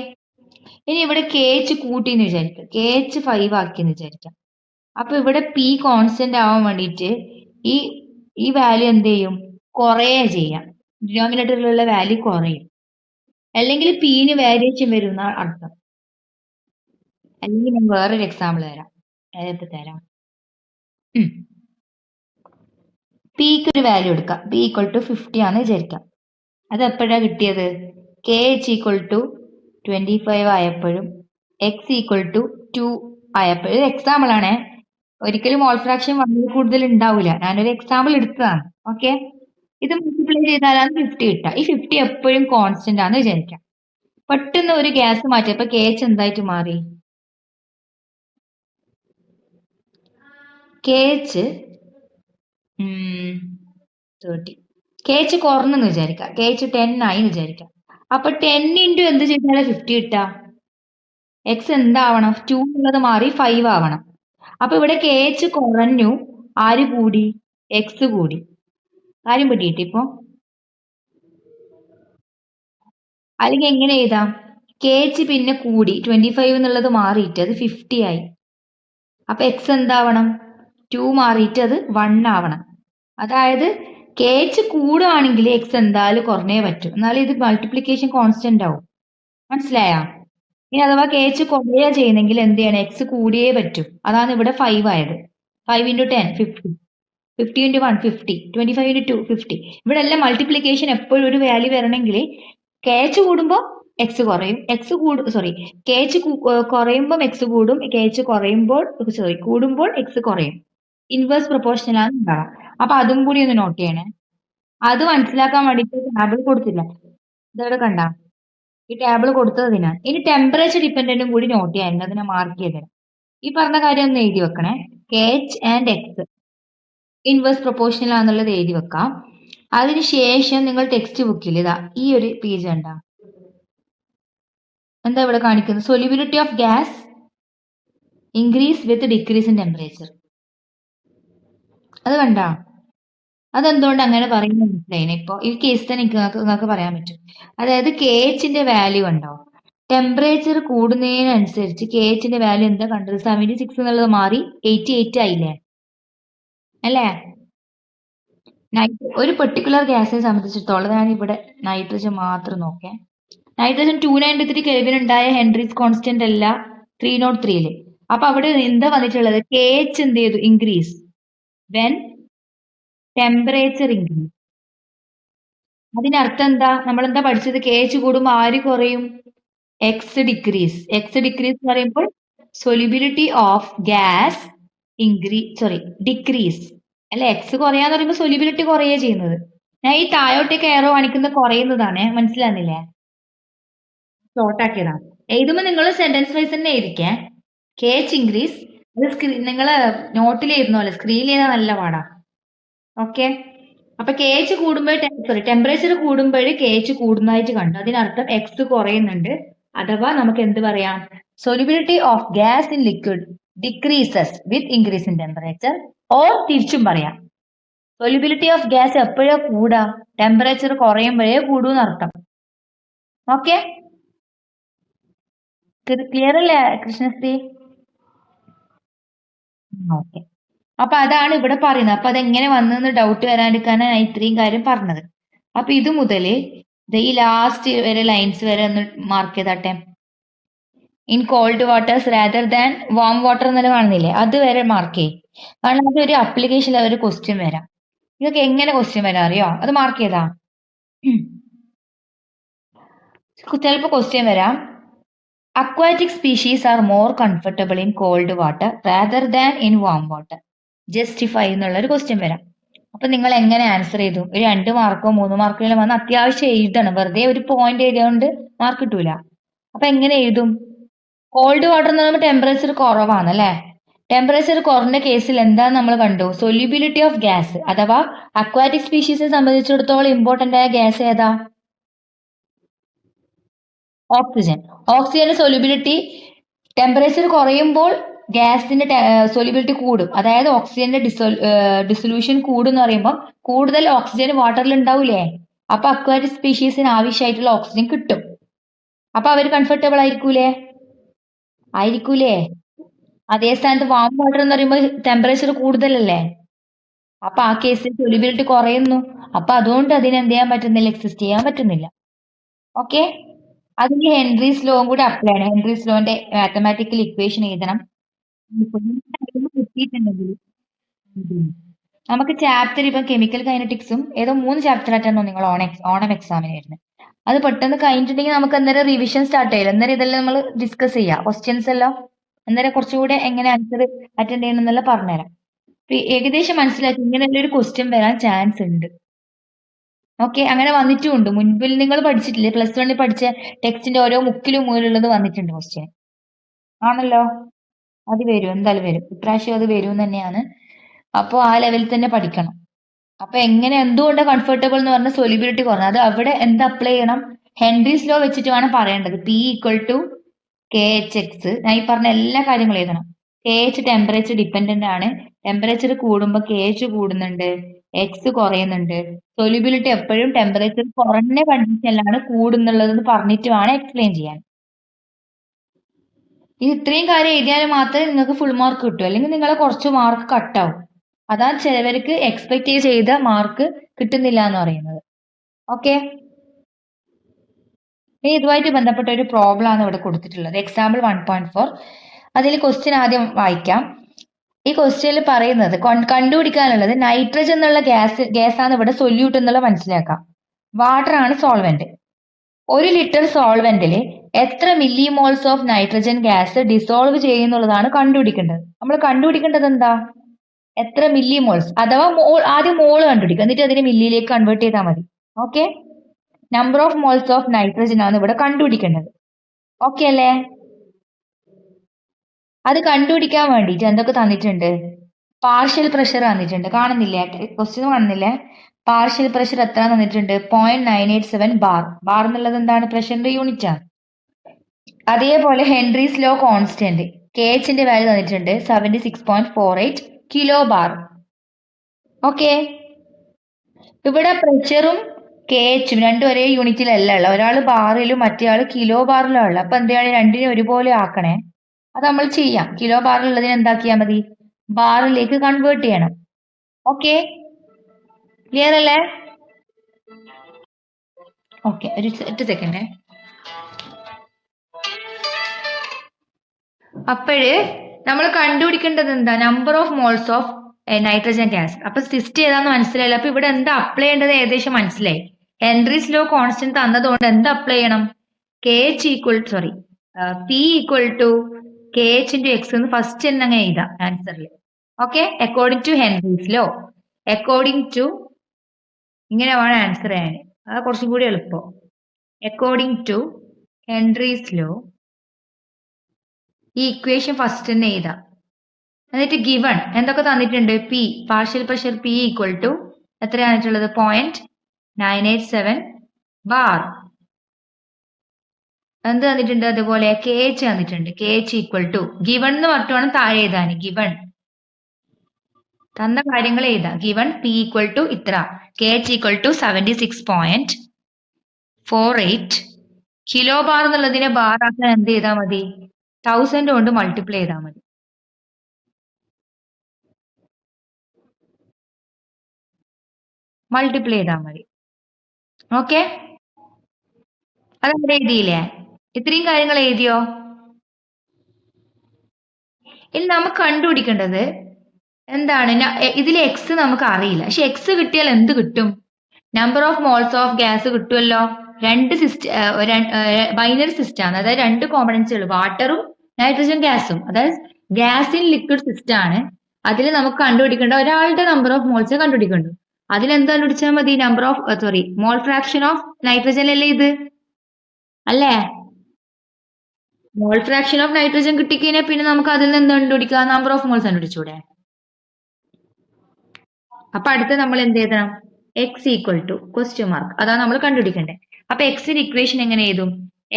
ഇനി ഇവിടെ KH കൂട്ടിന്ന് വിചാരിക്കാം, KH 5 ആക്കിയെന്ന് വിചാരിക്കാം. അപ്പൊ ഇവിടെ P കോൺസ്റ്റന്റ് ആവാൻ വേണ്ടിയിട്ട് ഈ വാല്യൂ എന്ത് ചെയ്യും? കുറയുക ചെയ്യാം. ഡിനോമിനേറ്ററിലുള്ള വാല്യൂ കുറയും. അല്ലെങ്കിൽ Pന് വേരിയേഷൻ വരും എന്നാണ് അർത്ഥം. അല്ലെങ്കിൽ ഞാൻ വേറൊരു എക്സാമ്പിൾ തരാം. ഏതൊക്കെ തരാം? Pക്ക് ഒരു വാല്യൂ എടുക്കാം. P = 50 ആണെന്ന് വിചാരിക്കാം. അത് എപ്പോഴാ കിട്ടിയത്? KH = 25 ആയപ്പോഴും X = 2 ആയപ്പോഴും. ഇത് എക്സാമ്പിൾ ആണേ, ഒരിക്കലും മോൾ ഫ്രാക്ഷൻ വളരെ കൂടുതൽ ഉണ്ടാവില്ല. ഞാനൊരു എക്സാമ്പിൾ എടുത്തതാണ്. ഓക്കെ, ഇത് മൾട്ടിപ്ലൈ ചെയ്താലാണ് 50 കിട്ടുക. ഈ 50 എപ്പോഴും കോൺസ്റ്റന്റ് ആണെന്ന് വിചാരിക്കാം. പെട്ടെന്ന് ഒരു ഗ്യാസ് മാറ്റിയപ്പോ KH എന്തായിട്ട് മാറി? KH 30. KH കുറഞ്ഞെന്ന് വിചാരിക്കാം. KH 10 ആയി വിചാരിക്കാം. അപ്പൊ 10 × എന്ത് ചെയ്താലും 50 കിട്ടുക? എക്സ് എന്താവണം? 2 എന്നുള്ളത് മാറി 5 ആവണം. അപ്പൊ ഇവിടെ KH കുറഞ്ഞു, ആര് കൂടി? എക്സ് കൂടി. കാര്യം പിടിയിട്ട് ഇപ്പൊ? അല്ലെങ്കിൽ എങ്ങനെ എഴുതാം? KH പിന്നെ കൂടി, 25 എന്നുള്ളത് മാറിയിട്ട് അത് 50 ആയി. അപ്പൊ എക്സ് എന്താവണം? 2 മാറിയിട്ട് അത് 1 ആവണം. അതായത് KH കൂടുകയാണെങ്കിൽ എക്സ് എന്തായാലും കുറഞ്ഞേ പറ്റും, എന്നാലും ഇത് മൾട്ടിപ്ലിക്കേഷൻ കോൺസ്റ്റന്റ് ആവും. മനസ്സിലായോ? ഇനി അഥവാ KH കുറയുക ചെയ്യുന്നെങ്കിൽ എന്ത് ചെയ്യണം? എക്സ് കൂടിയേ പറ്റൂ. അതാണ് ഇവിടെ 5 ആയത്. 5 × 10 50, 50 × 1 50, 25 × 2 50. ഇവിടെ എല്ലാം മൾട്ടിപ്ലിക്കേഷൻ എപ്പോഴും ഒരു വാല്യൂ വരണമെങ്കിൽ KH കൂടുമ്പോൾ എക്സ് കുറയും, KH കുറയുമ്പോൾ എക്സ് കൂടും, KH കൂടുമ്പോൾ എക്സ് കുറയും. ഇൻവേഴ്സ് പ്രൊപ്പോർഷണൽ ആണ് ഉണ്ടാവുക. അപ്പൊ അതും കൂടി ഒന്ന് നോട്ട് ചെയ്യണേ. അത് മനസ്സിലാക്കാൻ വേണ്ടിയിട്ട് ടേബിൾ കൊടുത്തില്ല, ഇതവിടെ കണ്ട ഈ ടേബിൾ കൊടുത്തതിനാണ്. ഇനി ടെമ്പറേച്ചർ ഡിപ്പെൻഡന്റും കൂടി നോട്ട് ചെയ്യാൻ, അതിനെ മാർക്ക് ചെയ്തത്. ഈ പറഞ്ഞ കാര്യം ഒന്ന് എഴുതി വെക്കണേ. KH and X inverse proportional ആണെന്നുള്ളത് എഴുതി വെക്കാം. അതിനുശേഷം നിങ്ങൾ ടെക്സ്റ്റ് ബുക്കിൽ ഇതാ ഈ ഒരു പേജ് കണ്ടാ എന്താ ഇവിടെ കാണിക്കുന്നത്? Solubility of gas increase with decrease in temperature. അത് കണ്ടാ? അതെന്തുകൊണ്ട് അങ്ങനെ പറയുന്നത് മനസ്സിലായിനെ? ഇപ്പൊ ഈ കേസ് തന്നെ നിങ്ങൾക്ക് പറയാൻ പറ്റും. അതായത് KHന്റെ വാല്യൂ ഉണ്ടോ? ടെമ്പറേച്ചർ കൂടുന്നതിനനുസരിച്ച് KHന്റെ വാല്യൂ എന്താ കണ്ടത്? 76 എന്നുള്ളത് മാറി 88 ആയില്ലേ? അല്ലേ? ഒരു പെർട്ടിക്കുലർ ഗ്യാസിനെ സംബന്ധിച്ചിടത്തോളം ഞാൻ ഇവിടെ നൈട്രജൻ മാത്രം നോക്കാം. നൈട്രജൻ 293 കെൽവിൻ ഉണ്ടായ ഹെൻറീസ് കോൺസ്റ്റന്റ് അല്ല 303 അപ്പൊ അവിടെ എന്താ വന്നിട്ടുള്ളത്? KH എന്ത് ചെയ്തു? Increase when temperature increase. അതിനർത്ഥം എന്താ? നമ്മൾ എന്താ പഠിച്ചത്? KH കൂടുമ്പോൾ ആര് കുറയും? X decrease. എക്സ് ഡിക്രീസ് എന്ന് പറയുമ്പോൾ സൊല്യൂബിലിറ്റി ഓഫ് ഗ്യാസ് ഡിക്രീസ് അല്ലെ? എക്സ് കുറയാന്ന് പറയുമ്പോൾ സൊല്യൂബിലിറ്റി കുറയുക ചെയ്യുന്നത്. ഞാൻ ഈ താഴോട്ടേക്ക് എയറോ കാണിക്കുന്നത് കുറയുന്നതാണ്. മനസ്സിലാകുന്നില്ലേ? ഷോർട്ട് ആക്കിയതാണ്. എഴുതുമ്പോൾ നിങ്ങൾ സെന്റൻസ് വൈസ് തന്നെ എഴുതിക്കേ. KH increase. അത് നിങ്ങള് നോട്ടിൽ എഴുതുന്നല്ലേ, സ്ക്രീനിൽ ചെയ്താൽ നല്ല പാടാ. ഓക്കെ. അപ്പൊ KH കൂടുമ്പോൾ ടെമ്പറേച്ചർ കൂടുമ്പോൾ KH കൂടുന്നതായിട്ട് കണ്ടു. അതിനർത്ഥം എക്സ് കുറയുന്നുണ്ട്. അഥവാ നമുക്ക് എന്ത് പറയാം? Solubility of gas in liquid decreases with increase in temperature. Or തിരിച്ചും പറയാം, സൊല്യൂബിലിറ്റി ഓഫ് ഗ്യാസ് എപ്പോഴാ കൂടാ? ടെമ്പറേച്ചർ കുറയുമ്പോഴേ കൂടൂന്ന് അർത്ഥം. ഓക്കെ, ക്ലിയർ അല്ലേ കൃഷ്ണശ്രീ? ഓക്കെ. അപ്പൊ അതാണ് ഇവിടെ പറയുന്നത്. അപ്പൊ അതെങ്ങനെ വന്നെന്ന് ഡൗട്ട് വരാണ്ടിരിക്കാനാണ് ഞാൻ ഇത്രയും കാര്യം പറഞ്ഞത്. അപ്പൊ ഇത് മുതല് ഈ ലാസ്റ്റ് വരെ ലൈൻസ് വരെ ഒന്ന് മാർക്ക് ചെയ്താട്ടെ. In cold waters rather than warm water എന്നല്ല കാണുന്നില്ലേ, അത് വരെ മാർക്ക് ചെയ്യും. കാരണം അതൊരു അപ്ലിക്കേഷനിൽ ഒരു ക്വസ്റ്റ്യൻ വരാം. ഇതൊക്കെ എങ്ങനെ ക്വസ്റ്റ്യൻ വരാം അറിയോ? അത് മാർക്ക് ചെയ്താ ചിലപ്പോ ക്വസ്റ്റ്യൻ വരാം. Aquatic species are more comfortable in called water rather than in warm water. Justify എന്നുള്ള ഒരു ക്വസ്റ്റ്യൻ വരാം. അപ്പൊ നിങ്ങൾ എങ്ങനെ ആൻസർ ചെയ്തു? ഒരു 2 മാർക്കോ 3 മാർക്കോ വന്ന് അത്യാവശ്യം എഴുതണം. വെറുതെ ഒരു പോയിന്റ് എഴുതിയോണ്ട് മാർക്ക് കിട്ടൂല. അപ്പൊ എങ്ങനെ എഴുതും? കോൾഡ് വാട്ടർ എന്ന് പറയുമ്പോൾ ടെമ്പറേച്ചർ കുറവാണ് അല്ലെ? ടെമ്പറേച്ചർ കുറഞ്ഞ കേസിൽ എന്താന്ന് നമ്മൾ കണ്ടു? സൊല്യൂബിലിറ്റി ഓഫ് ഗ്യാസ് അഥവാ അക്വാറ്റിക് സ്പീഷീസിനെ സംബന്ധിച്ചിടത്തോളം ഇമ്പോർട്ടന്റ് ആയ ഗ്യാസ് ഏതാ? ഓക്സിജൻ. ഓക്സിജന്റെ സൊല്യൂബിലിറ്റി ടെമ്പറേച്ചർ കുറയുമ്പോൾ ഗ്യാസിന്റെ സൊല്യൂബിലിറ്റി കൂടും. അതായത് ഓക്സിജന്റെ ഡിസൊല്യൂഷൻ കൂടും എന്ന് പറയുമ്പോൾ കൂടുതൽ ഓക്സിജൻ വാട്ടറിൽ ഉണ്ടാവൂലേ? അപ്പൊ അക്വാറ്റിക് സ്പീഷീസിന് ആവശ്യമായിട്ടുള്ള ഓക്സിജൻ കിട്ടും. അപ്പൊ അവർ കംഫർട്ടബിൾ ആയിരിക്കൂലേ? ആയിരിക്കൂലേ? അതേ സ്ഥാനത്ത് വാം വാട്ടർ എന്ന് പറയുമ്പോൾ ടെമ്പറേച്ചർ കൂടുതലല്ലേ? അപ്പൊ ആ കേസിൽ സൊല്യൂബിലിറ്റി കുറയുന്നു. അപ്പൊ അതുകൊണ്ട് അതിന് എന്ത് ചെയ്യാൻ പറ്റുന്നില്ല? എക്സിസ്റ്റ് ചെയ്യാൻ പറ്റുന്നില്ല. ഓക്കെ. അതിന് ഹെൻറീസ് ലോയും കൂടി അപ്ലൈ ആണ്. ഹെൻറീസ് ലോന്റെ മാത്തമാറ്റിക്കൽ ഇക്വേഷൻ എഴുതണം. കിട്ടിയിട്ടുണ്ടെങ്കിൽ നമുക്ക് ചാപ്റ്റർ ഇപ്പം കെമിക്കൽ കൈനറ്റിക്സും ഏതോ 3 ചാപ്റ്റർ ആയിട്ടാണോ നിങ്ങൾ ഓണം എക്സാമിന് വരുന്നത്. അത് പെട്ടെന്ന് കഴിഞ്ഞിട്ടുണ്ടെങ്കിൽ നമുക്ക് അന്നേരം റിവിഷൻ സ്റ്റാർട്ട് ചെയ്യാം. അന്നേരം ഇതെല്ലാം നമ്മൾ ഡിസ്കസ് ചെയ്യാം. ക്വസ്റ്റ്യൻസ് എല്ലാം അന്നേരം കുറച്ചുകൂടെ എങ്ങനെ ആൻസർ അറ്റൻഡ് ചെയ്യണം എന്നെല്ലാം പറഞ്ഞുതരാം. ഏകദേശം മനസ്സിലാക്കി ഇങ്ങനെയുള്ള ഒരു ക്വസ്റ്റ്യൻ വരാൻ ചാൻസ് ഉണ്ട്. ഓക്കെ, അങ്ങനെ വന്നിട്ടുമുണ്ട്. മുൻപിൽ നിങ്ങൾ പഠിച്ചിട്ടില്ലേ? +1 പഠിച്ച ടെക്സ്റ്റിന്റെ ഓരോ മുക്കിലും മൂലുള്ളത് വന്നിട്ടുണ്ട് ക്വസ്റ്റ്യൻ. ആണല്ലോ, അത് വരും, എന്തായാലും വരും. ഇപ്രാവശ്യം അത് വരും തന്നെയാണ്. അപ്പോൾ ആ ലെവലിൽ തന്നെ പഠിക്കണം. അപ്പൊ എങ്ങനെ എന്തുകൊണ്ട് കംഫർട്ടബിൾ എന്ന് പറഞ്ഞ സൊല്യൂബിലിറ്റി കുറഞ്ഞത്, അത് അവിടെ എന്ത് അപ്ലൈ ചെയ്യണം? ഹെൻറീസ് ലോ വെച്ചിട്ട് വേണം പറയേണ്ടത്. P = KHX. ഞാൻ ഈ പറഞ്ഞ എല്ലാ കാര്യങ്ങളും എഴുതണം. KH ടെമ്പറേച്ചർ ഡിപ്പെൻഡന്റ് ആണ്. ടെമ്പറേച്ചർ കൂടുമ്പോൾ KH കൂടുന്നുണ്ട്, X കുറയുന്നുണ്ട്. സൊല്യൂബിലിറ്റി എപ്പോഴും ടെമ്പറേച്ചർ കുറഞ്ഞ കണ്ടീഷനിലാണ് കൂടുന്നുള്ളതെന്ന് പറഞ്ഞിട്ട് വേണം എക്സ്പ്ലെയിൻ ചെയ്യാൻ. ഇത് ഇത്രയും കാര്യം എഴുതിയാൽ മാത്രമേ നിങ്ങൾക്ക് ഫുൾ മാർക്ക് കിട്ടൂ. അല്ലെങ്കിൽ നിങ്ങളെ കുറച്ച് മാർക്ക് കട്ടാവും. അതാണ് ചിലവർക്ക് എക്സ്പെക്ട് ചെയ്ത മാർക്ക് കിട്ടുന്നില്ല എന്ന് പറയുന്നത്. ഓക്കെ, ഇനി ഇതുമായിട്ട് ബന്ധപ്പെട്ട ഒരു പ്രോബ്ലം ആണ് ഇവിടെ കൊടുത്തിട്ടുള്ളത്. എക്സാമ്പിൾ 1.4. അതിൽ ക്വസ്റ്റ്യൻ ആദ്യം വായിക്കാം. ഈ ക്വസ്റ്റ്യനിൽ പറയുന്നത് കണ്ടുപിടിക്കാനുള്ളത് നൈട്രജൻ എന്നുള്ള ഗ്യാസാണ് ഇവിടെ സൊല്യൂട്ട് എന്നുള്ള മനസ്സിലാക്കാം. വാട്ടർ ആണ് സോൾവെന്റ്. 1 ലിറ്റർ സോൾവെന്റിൽ എത്ര മില്ലിമോൾസ് ഓഫ് നൈട്രജൻ ഗ്യാസ് ഡിസോൾവ് ചെയ്യുന്നുള്ളതാണ് കണ്ടുപിടിക്കേണ്ടത്. നമ്മൾ കണ്ടുപിടിക്കേണ്ടത് എന്താ? എത്ര മില്ലിമോൾസ് അഥവാ ആദ്യം മോള് കണ്ടുപിടിക്കുക, എന്നിട്ട് അതിനെ മില്ലിയിലേക്ക് കൺവേർട്ട് ചെയ്താൽ മതി. Okay, number of moles of nitrogen ആണ് ഇവിടെ കണ്ടുപിടിക്കേണ്ടത്. ഓക്കെ അല്ലേ? അത് കണ്ടുപിടിക്കാൻ വേണ്ടിയിട്ട് എന്തൊക്കെ തന്നിട്ടുണ്ട്? പാർഷ്യൽ പ്രഷർ തന്നിട്ടുണ്ട്. കാണുന്നില്ലേ? ക്വസ്റ്റ്യൻ കാണുന്നില്ലേ? പാർഷ്യൽ പ്രഷർ എത്ര തന്നിട്ടുണ്ട്? 0.987 ബാർ. ബാർ എന്നുള്ളത് എന്താണ്? പ്രഷറിന്റെ യൂണിറ്റ് ആണ്. അതേപോലെ ഹെൻറീസ് ലോ കോൺസ്റ്റന്റ് KHന്റെ വാല്യൂ തന്നിട്ടുണ്ട് 76.48 കിലോ ബാർ. ഓക്കെ, ഇവിടെ പ്രഷറും KHും രണ്ടും ഒരേ യൂണിറ്റിലല്ല ഉള്ള. ഒരാൾ ബാറിലും മറ്റേ ആൾ കിലോ ബാറിലും ഉള്ള. അപ്പൊ എന്താണ്? രണ്ടിനും ഒരുപോലെ ആക്കണേ. അത് നമ്മൾ ചെയ്യാം. കിലോ ബാറിലുള്ളതിന് എന്താക്കിയാൽ മതി? ബാറിലേക്ക് കൺവേർട്ട് ചെയ്യണം. ഓക്കെ, ക്ലിയർ അല്ലേ? ഓക്കെ, ഒരു 8 സെക്കൻഡ്. അപ്പോഴ് നമ്മൾ കണ്ടുപിടിക്കേണ്ടത് എന്താ? Number of moles of nitrogen gas. അപ്പൊ സിസ്റ്റ് ഏതാന്ന് മനസ്സിലായില്ല. അപ്പൊ ഇവിടെ എന്താ അപ്ലൈ ചെയ്യേണ്ടത് ഏകദേശം മനസ്സിലായി. ഹെൻറീസ് ലോ കോൺസ്റ്റന്റ് തന്നതുകൊണ്ട് എന്ത് അപ്ലൈ ചെയ്യണം? P equal to k h into x എന്ന് ഫസ്റ്റ് തന്നെ അങ്ങ് എഴുതാം ആൻസറിൽ. Okay, according to Henry's law, according to ഇങ്ങനെ വേണം ആൻസർ ചെയ്യാൻ. അത് കുറച്ചും കൂടി എളുപ്പം. അക്കോർഡിംഗ് ടു ഹെൻറീസ് ലോ ഈ ഇക്വേഷൻ ഫസ്റ്റ് തന്നെ എഴുതാം. എന്നിട്ട് ഗിവൺ എന്തൊക്കെ തന്നിട്ടുണ്ട്? P partial pressure p equal to എത്രയാണിട്ടുള്ളത്? 0.987 ബാർ. എന്ത് തന്നിട്ടുണ്ട്? അതുപോലെ കെ എച്ച് തന്നിട്ടുണ്ട്. K h equal to given എന്ന് പറഞ്ഞിട്ട് വേണം താഴെ എഴുതാൻ. ഗിവൺ തന്ന കാര്യങ്ങൾ എഴുതാം. ഗിവൺ പി ഈക്വൽ ടു ഇത്ര, k h equal to 76.48 kilo bar എന്നുള്ളതിനെ ബാർ ആക്കാൻ എന്ത് ചെയ്താൽ മതി? 1000 കൊണ്ട് മൾട്ടിപ്ലൈ ചെയ്താൽ മതി. മൾട്ടിപ്ലൈ ചെയ്താൽ മതി. ഓക്കെ, അതവിടെ എഴുതിയില്ലേ? ഇത്രയും കാര്യങ്ങൾ എഴുതിയോ? ഇനി നമുക്ക് കണ്ടുപിടിക്കേണ്ടത് എന്താണ്? ഇതിൽ എക്സ് നമുക്ക് അറിയില്ല. പക്ഷെ എക്സ് കിട്ടിയാൽ എന്ത് കിട്ടും? Number of moles of gas കിട്ടുമല്ലോ. രണ്ട് ബൈനറി സിസ്റ്റം ആണ്. അതായത് രണ്ട് കോമ്പണൻസ് ഉള്ളു, വാട്ടറും നൈട്രജൻ ഗ്യാസും. അതായത് ഗ്യാസ് ഇൻ ലിക്വിഡ് സിസ്റ്റം ആണ്. അതിൽ നമുക്ക് കണ്ടുപിടിക്കേണ്ട ഒരാളുടെ നമ്പർ ഓഫ് മോൾസ് കണ്ടുപിടിക്കണ്ടു. അതിലെന്ത് കണ്ടുപിടിച്ചാൽ മതി? Number of mole fraction of nitrogen അല്ലേ ഇത്? അല്ലേ? മോൾ ഫ്രാക്ഷൻ ഓഫ് നൈട്രജൻ കിട്ടിക്കഴിഞ്ഞാൽ പിന്നെ നമുക്ക് അതിൽ നിന്ന് കണ്ടുപിടിക്കാം? നമ്പർ ഓഫ് മോൾസ് കണ്ടുപിടിച്ചൂടെ? അപ്പൊ അടുത്ത നമ്മൾ എന്ത് എഴുതണം? X equal to question mark, അതാണ് നമ്മൾ കണ്ടുപിടിക്കേണ്ടത്. അപ്പൊ എക്സിന്റെ ഇക്വേഷൻ എങ്ങനെ എഴുതും?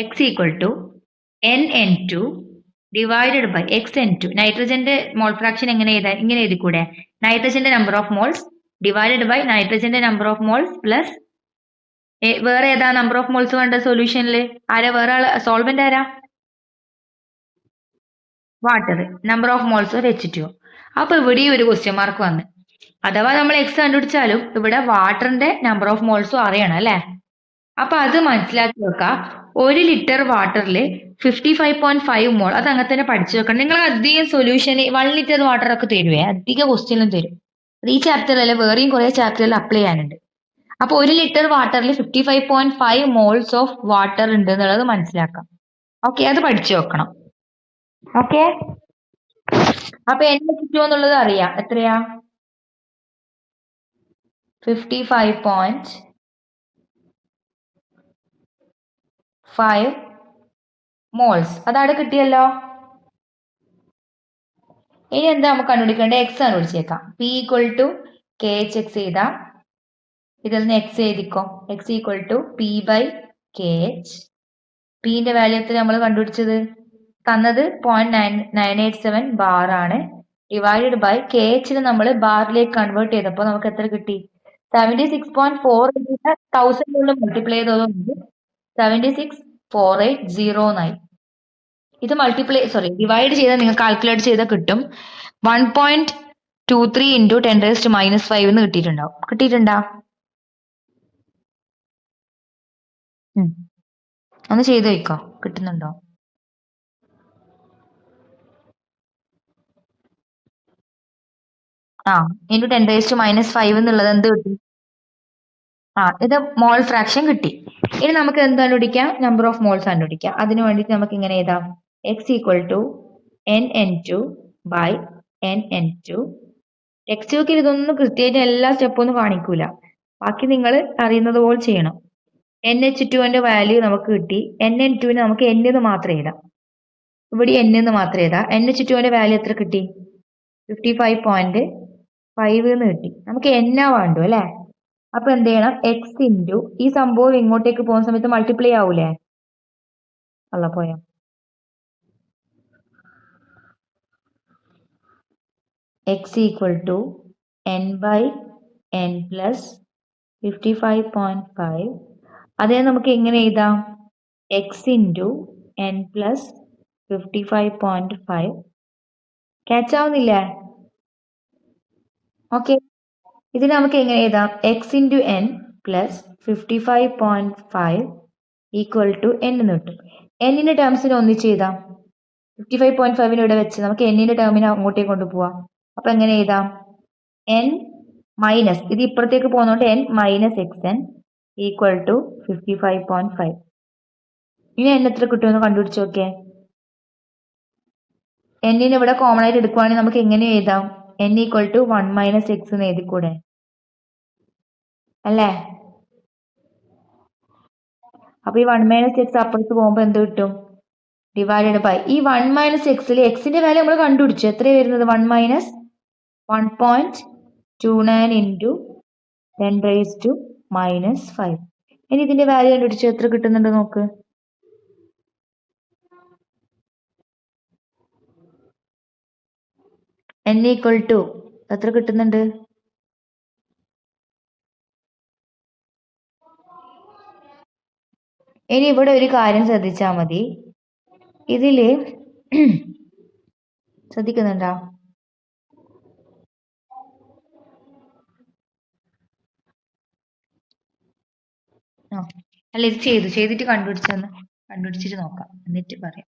X equal to NN2 divided by XN2. നൈട്രജന്റെ മോൾ ഫ്രാക്ഷൻ എങ്ങനെ എഴുതാൻ? ഇങ്ങനെ എഴുതിക്കൂടെ? നൈട്രജന്റെ number of moles divided by നൈട്രജന്റെ നമ്പർ ഓഫ് മോൾസ് പ്ലസ് വേറെ ഏതാ നമ്പർ ഓഫ് മോൾസ് വേണ്ട സൊല്യൂഷനിൽ? ആരാ വേറെ ആള്? സോൾവെന്റ് ആരാ? Water. Number of moles of H2O. അപ്പൊ ഇവിടെയും ഒരു ക്വസ്റ്റ്യൻ മാർക്ക് വന്ന്. അഥവാ നമ്മൾ എക്സ് കണ്ടുപിടിച്ചാലും ഇവിടെ വാട്ടറിന്റെ നമ്പർ ഓഫ് മോൾസും അറിയണം അല്ലെ? അപ്പൊ അത് മനസ്സിലാക്കി വെക്കാം. 1 ലിറ്റർ വാട്ടറിൽ 55.5 മോൾ. അത് അങ്ങനെ തന്നെ പഠിച്ചു വെക്കണം. നിങ്ങൾ അധികം സൊല്യൂഷന് 1 ലിറ്റർ വാട്ടർ ഒക്കെ തരുവേ, അധിക ക്വസ്റ്റ്യനും തരും. ഈ ചാപ്റ്ററിലല്ല, വേറെയും കുറെ ചാപ്റ്ററിൽ അപ്ലൈ ചെയ്യാനുണ്ട്. അപ്പൊ 1 ലിറ്റർ വാട്ടറിൽ 55.5 മോൾസ് ഓഫ് വാട്ടർ ഉണ്ട് എന്നുള്ളത് മനസ്സിലാക്കാം. ഓക്കെ, അത് പഠിച്ചു വെക്കണം. ഓക്കെ, അപ്പൊ H2O എന്നുള്ളത് അറിയാം. എത്രയാ? 55.5 മോൾസ്. അതവിടെ കിട്ടിയല്ലോ. ഇനി എന്താ നമുക്ക് കണ്ടുപിടിക്കേണ്ടത്? എക്സ് കണ്ടുപിടിച്ചേക്കാം. P equal to k h x എഴുതാം. ഇതിൽ നിന്ന് എക്സ് എഴുതിക്കോ. X equal to p by k h. പിന്റെ വാല്യൂ എത്ര നമ്മൾ കണ്ടുപിടിച്ചത്? തന്നത് 0.987 ബാർ ആണ്. ഡിവൈഡഡ് ബൈ കെ എച്ചിന് നമ്മൾ ബാറിലേക്ക് കൺവേർട്ട് ചെയ്തപ്പോൾ നമുക്ക് എത്ര കിട്ടി? 76.4 1000 കൊണ്ട് മൾട്ടിപ്ലൈ ചെയ്തതുകൊണ്ട് 76.480 ഇത് ഡിവൈഡ് ചെയ്താൽ നിങ്ങൾ കാൽക്കുലേറ്റ് ചെയ്താൽ കിട്ടും 1.23 ഇൻറ്റു 10⁻⁻5 എന്ന് കിട്ടിയിട്ടുണ്ടാവും. കിട്ടിയിട്ടുണ്ടോ? ഒന്ന് ചെയ്ത് വെക്കോ, കിട്ടുന്നുണ്ടോ? ഇൻറ്റു 10⁻⁻5 എന്നുള്ളത് എന്ത് കിട്ടി? ഇത് മോൾ ഫ്രാക്ഷൻ കിട്ടി. ഇനി നമുക്ക് എന്ത് കണ്ടുപിടിക്കാം? നമ്പർ ഓഫ് മോൾസ് കണ്ടുപിടിക്കാം. അതിന് വേണ്ടിയിട്ട് നമുക്ക് ഇങ്ങനെ എഴുതാം. X equal to NN2 by NN2. Text ബുക്കിൽ ഇതൊന്നും കൃത്യമായിട്ട് എല്ലാ സ്റ്റെപ്പും ഒന്നും കാണിക്കൂല. ബാക്കി നിങ്ങൾ അറിയുന്നത് പോലെ ചെയ്യണം. NH2ന്റെ വാല്യൂ നമുക്ക് കിട്ടി. NN2ന് നമുക്ക് N എന്ന് മാത്രം എഴുതാം. ഇവിടെ N എന്ന് മാത്രം എഴുതാം. NH2ന്റെ വാല്യൂ എത്ര കിട്ടി? 55.5 എന്ന് കിട്ടി. നമുക്ക് N വേണ്ടു അല്ലെ? അപ്പൊ എന്ത് ചെയ്യണം? എക്സ് ഇൻറ്റു ഈ സംഭവം ഇങ്ങോട്ടേക്ക് പോകുന്ന സമയത്ത് മൾട്ടിപ്ലൈ ആവൂലേ? അല്ല പോയോ? X equal to N by N plus 55.5. അതേ നമുക്ക് എങ്ങനെ എഴുതാം? X into N plus 55.5. Catch ആവുന്നില്ലേ? ഓക്കെ, ഇതിന് നമുക്ക് എങ്ങനെ എഴുതാം? X into n plus 55.5 equal to n എന്ന് കിട്ടും. എന്നിന്റെ ടേംസിന് ഒന്നിച്ച് എഴുതാം. 55.5 ഇവിടെ വെച്ച് നമുക്ക് എന്നിന്റെ ടേമിനെ അങ്ങോട്ടേക്ക് കൊണ്ടുപോവാം. അപ്പൊ എങ്ങനെ എഴുതാം? എൻ മൈനസ് ഇത് ഇപ്പുറത്തേക്ക് പോകുന്നതുകൊണ്ട് n minus x n equal to 55.5. ഇനി എൻ എത്ര കിട്ടുമെന്ന് കണ്ടുപിടിച്ച് നോക്കിയേ. എന്നിന് ഇവിടെ കോമൺ ആയിട്ട് എടുക്കുവാണെങ്കിൽ നമുക്ക് എങ്ങനെ എഴുതാം? N equal to 1 minus x എന്ന് എഴുതിക്കൂടെ? അല്ലേ? അപ്പൊ ഈ 1 മൈനസ് എക്സ് അപ്പുറത്ത് പോകുമ്പോ എന്ത് കിട്ടും? ഡിവൈഡഡ് ബൈ ഈ 1 മൈനസ് എക്സിൽ എക്സിന്റെ വാല്യൂ നമ്മൾ കണ്ടുപിടിച്ചു. എത്രയാണ് വരുന്നത്? 1 മൈനസ് 1.29 ഇൻറ്റു 10⁻⁻⁵. ഇനി ഇതിന്റെ വാല്യൂ കണ്ടുപിടിച്ചു എത്ര കിട്ടുന്നുണ്ട് നോക്ക്. n ഈക്വൽ ടു എത്ര കിട്ടുന്നുണ്ട്? ഇനി ഇവിടെ ഒരു കാര്യം ശ്രദ്ധിച്ചാൽ മതി. ഇതില് ശ്രദ്ധിക്കുന്നുണ്ടോ? അല്ല ഇത് ചെയ്തിട്ട് കണ്ടുപിടിച്ചിട്ട് നോക്കാം, എന്നിട്ട് പറയാം.